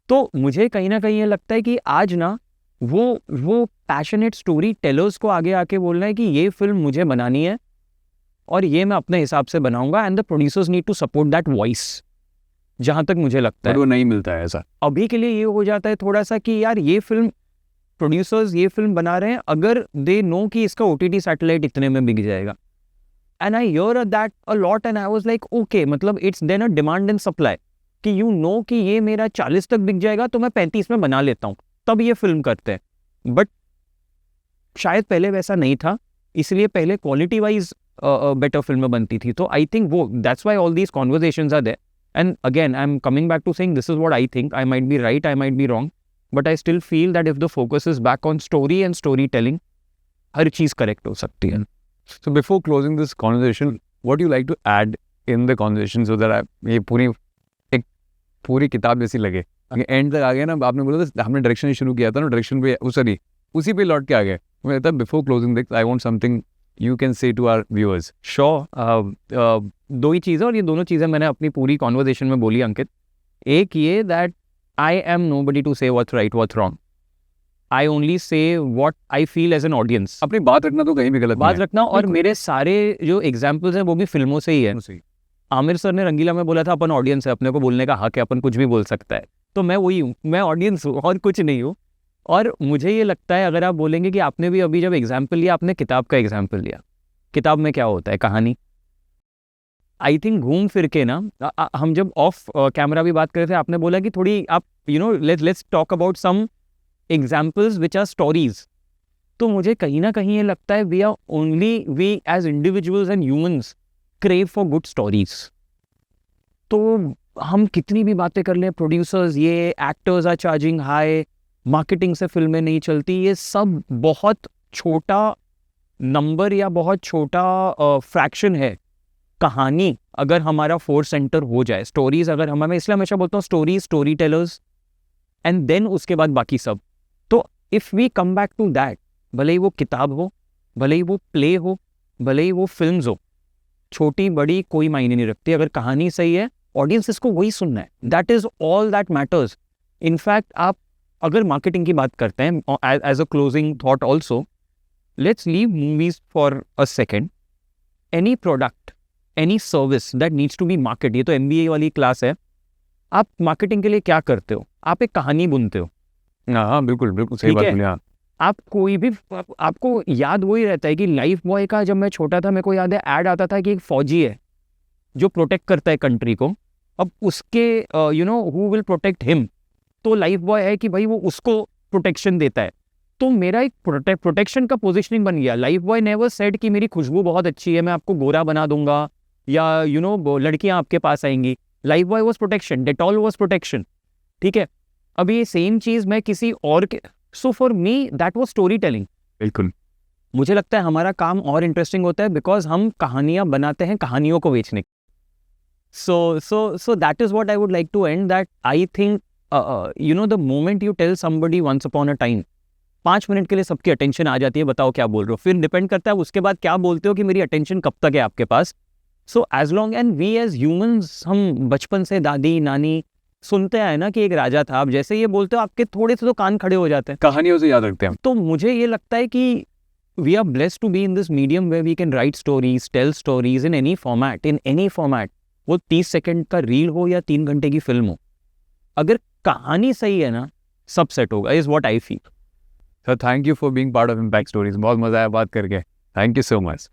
तो मुझे कहीं ना कहीं ये लगता है कि आज ना वो पैशनेट स्टोरी टेलर्स को आगे आके बोलना है कि ये फिल्म मुझे बनानी है और ये मैं अपने हिसाब से बनाऊंगा, and the producers need to support that voice. जहाँ तक मुझे लगता है वो नहीं मिलता है ऐसा. अभी के लिए ये हो जाता है थोड़ा सा कि यार ये फिल्म प्रोड्यूसर्स ये फिल्म बना रहे हैं अगर दे नो कि इसका OTT सैटेलाइट इतने में बिक जाएगा. And I hear that a lot and I was like okay, मतलब it's then a demand and supply कि यू नो कि ये मेरा 40 तक बिक जाएगा तो मैं 35 में बना लेता हूँ, तब ये फिल्म करते हैं. बट शायद पहले वैसा नहीं था, इसलिए पहले क्वालिटी वाइज बेटर फिल्में बनती थी. तो आई थिंक वो that's why all these conversations are there. And again, I'm coming back to saying this is what I think. I might be right, I might be wrong, but I still feel that if the focus is back on story and storytelling, her cheese correct हो सकती है. So before closing this conversation, what do you like to add in the conversation so that ये पूरी किताब जैसी लगे? एंड तक आ गया ना, आपने बोला था हमने डायरेक्शन शुरू किया था ना, डायरेक्शन पे उसी पे लौट के आ गए. मैं कहता before closing this I want something you can say to our viewers. Sure. दो ही चीज़ें, और ये दोनों चीज़ें मैंने अपनी पूरी कॉन्वर्जेशन में बोली अंकित. एक ये that I am nobody to say what's right what's wrong. I only say what I feel as an audience. अपनी बात रखना तो कहीं भी गलत बात रखना. और मेरे सारे जो एग्जाम्पल्स हैं वो भी फिल्मों से ही है. आमिर सर ने रंगीला में बोला था अपन ऑडियंस है, अपने को बोलने का हक है, अपन कुछ भी बोल सकता है. तो मैं वही हूँ, मैं ऑडियंस हूँ और कुछ नहीं हूँ. और मुझे ये लगता है अगर आप बोलेंगे कि आपने भी अभी जब एग्जाम्पल लिया, आपने किताब का एग्जाम्पल लिया, किताब में क्या होता है, कहानी. आई थिंक घूम फिर के ना, हम जब ऑफ कैमरा भी बात कर रहे थे, आपने बोला कि थोड़ी आप let's talk about some examples which are stories. तो मुझे कहीं ना कहीं ये लगता है we as individuals and humans crave for good stories. तो हम कितनी भी बातें कर लें, प्रोड्यूसर्स ये, actors are charging high, marketing से फिल्में नहीं चलती, ये सब बहुत छोटा नंबर या बहुत छोटा फ्रैक्शन है. कहानी अगर हमारा फोर्स सेंटर हो जाए, स्टोरीज अगर मैं इसलिए हमेशा बोलता हूँ stories, story tellers, and then उसके बाद बाकी सब. तो if we come back to that, भले ही वो किताब हो, भले ही वो प्ले हो, भले ही वो फिल्म्स हो, छोटी बड़ी कोई मायने नहीं रखती. अगर कहानी सही है, ऑडियंस इसको वही सुनना है. That is all that matters. In fact आप अगर मार्केटिंग की बात करते हैं as a closing thought also, let's leave movies for a second. Any product, any service that needs to be market, ये तो MBA वाली क्लास है. आप मार्केटिंग के लिए क्या करते हो? आप एक कहानी बुनते हो. हाँ बिल्कुल बिल्कुल सही ठीक बात है. बोली. हाँ आप कोई भी आपको याद वही रहता है कि लाइफ बॉय का, जब मैं छोटा था मेरे को याद है ऐड आता था कि एक फौजी है जो प्रोटेक्ट करता है कंट्री को. अब उसके हु विल प्रोटेक्ट हिम, तो लाइफ बॉय है कि भाई वो उसको प्रोटेक्शन देता है. तो मेरा एक प्रोटेक्शन का पोजीशनिंग बन गया. लाइफ बॉय नेवर सेड कि मेरी खुशबू बहुत अच्छी है, मैं आपको गोरा बना दूंगा, या लड़कियां आपके पास आएंगी. Life boy was protection, Dettol was protection. ठीक है. अब ये सेम चीज मैं किसी और के, so for me that was story telling. बिल्कुल. मुझे लगता है हमारा काम और इंटरेस्टिंग होता है बिकॉज हम कहानियां बनाते हैं कहानियों को बेचने. So that is what I would like to end, that I think the moment you tell somebody once upon a time, 5 minute के लिए सबकी अटेंशन आ जाती है, बताओ क्या बोल रहे हो. फिर डिपेंड करता है उसके बाद क्या बोलते हो कि मेरी अटेंशन कब तक है आपके पास. So as long and we as humans, हम बचपन से दादी नानी सुनते आए ना कि एक राजा था. आप जैसे ये बोलते हो आपके थोड़े से तो कान खड़े हो जाते हैं. कहानियों से याद रखते हैं हम. तो मुझे ये लगता है कि we are blessed to be in this medium where we can write stories, tell stories in any format. वो 30 सेकंड का रील हो या 3 घंटे की फिल्म हो, अगर कहानी सही है ना, सब सेट होगा, is what I feel. Sir thank you for being part of Impact stories. बहुत मजा आया बात करके. Thank you so much.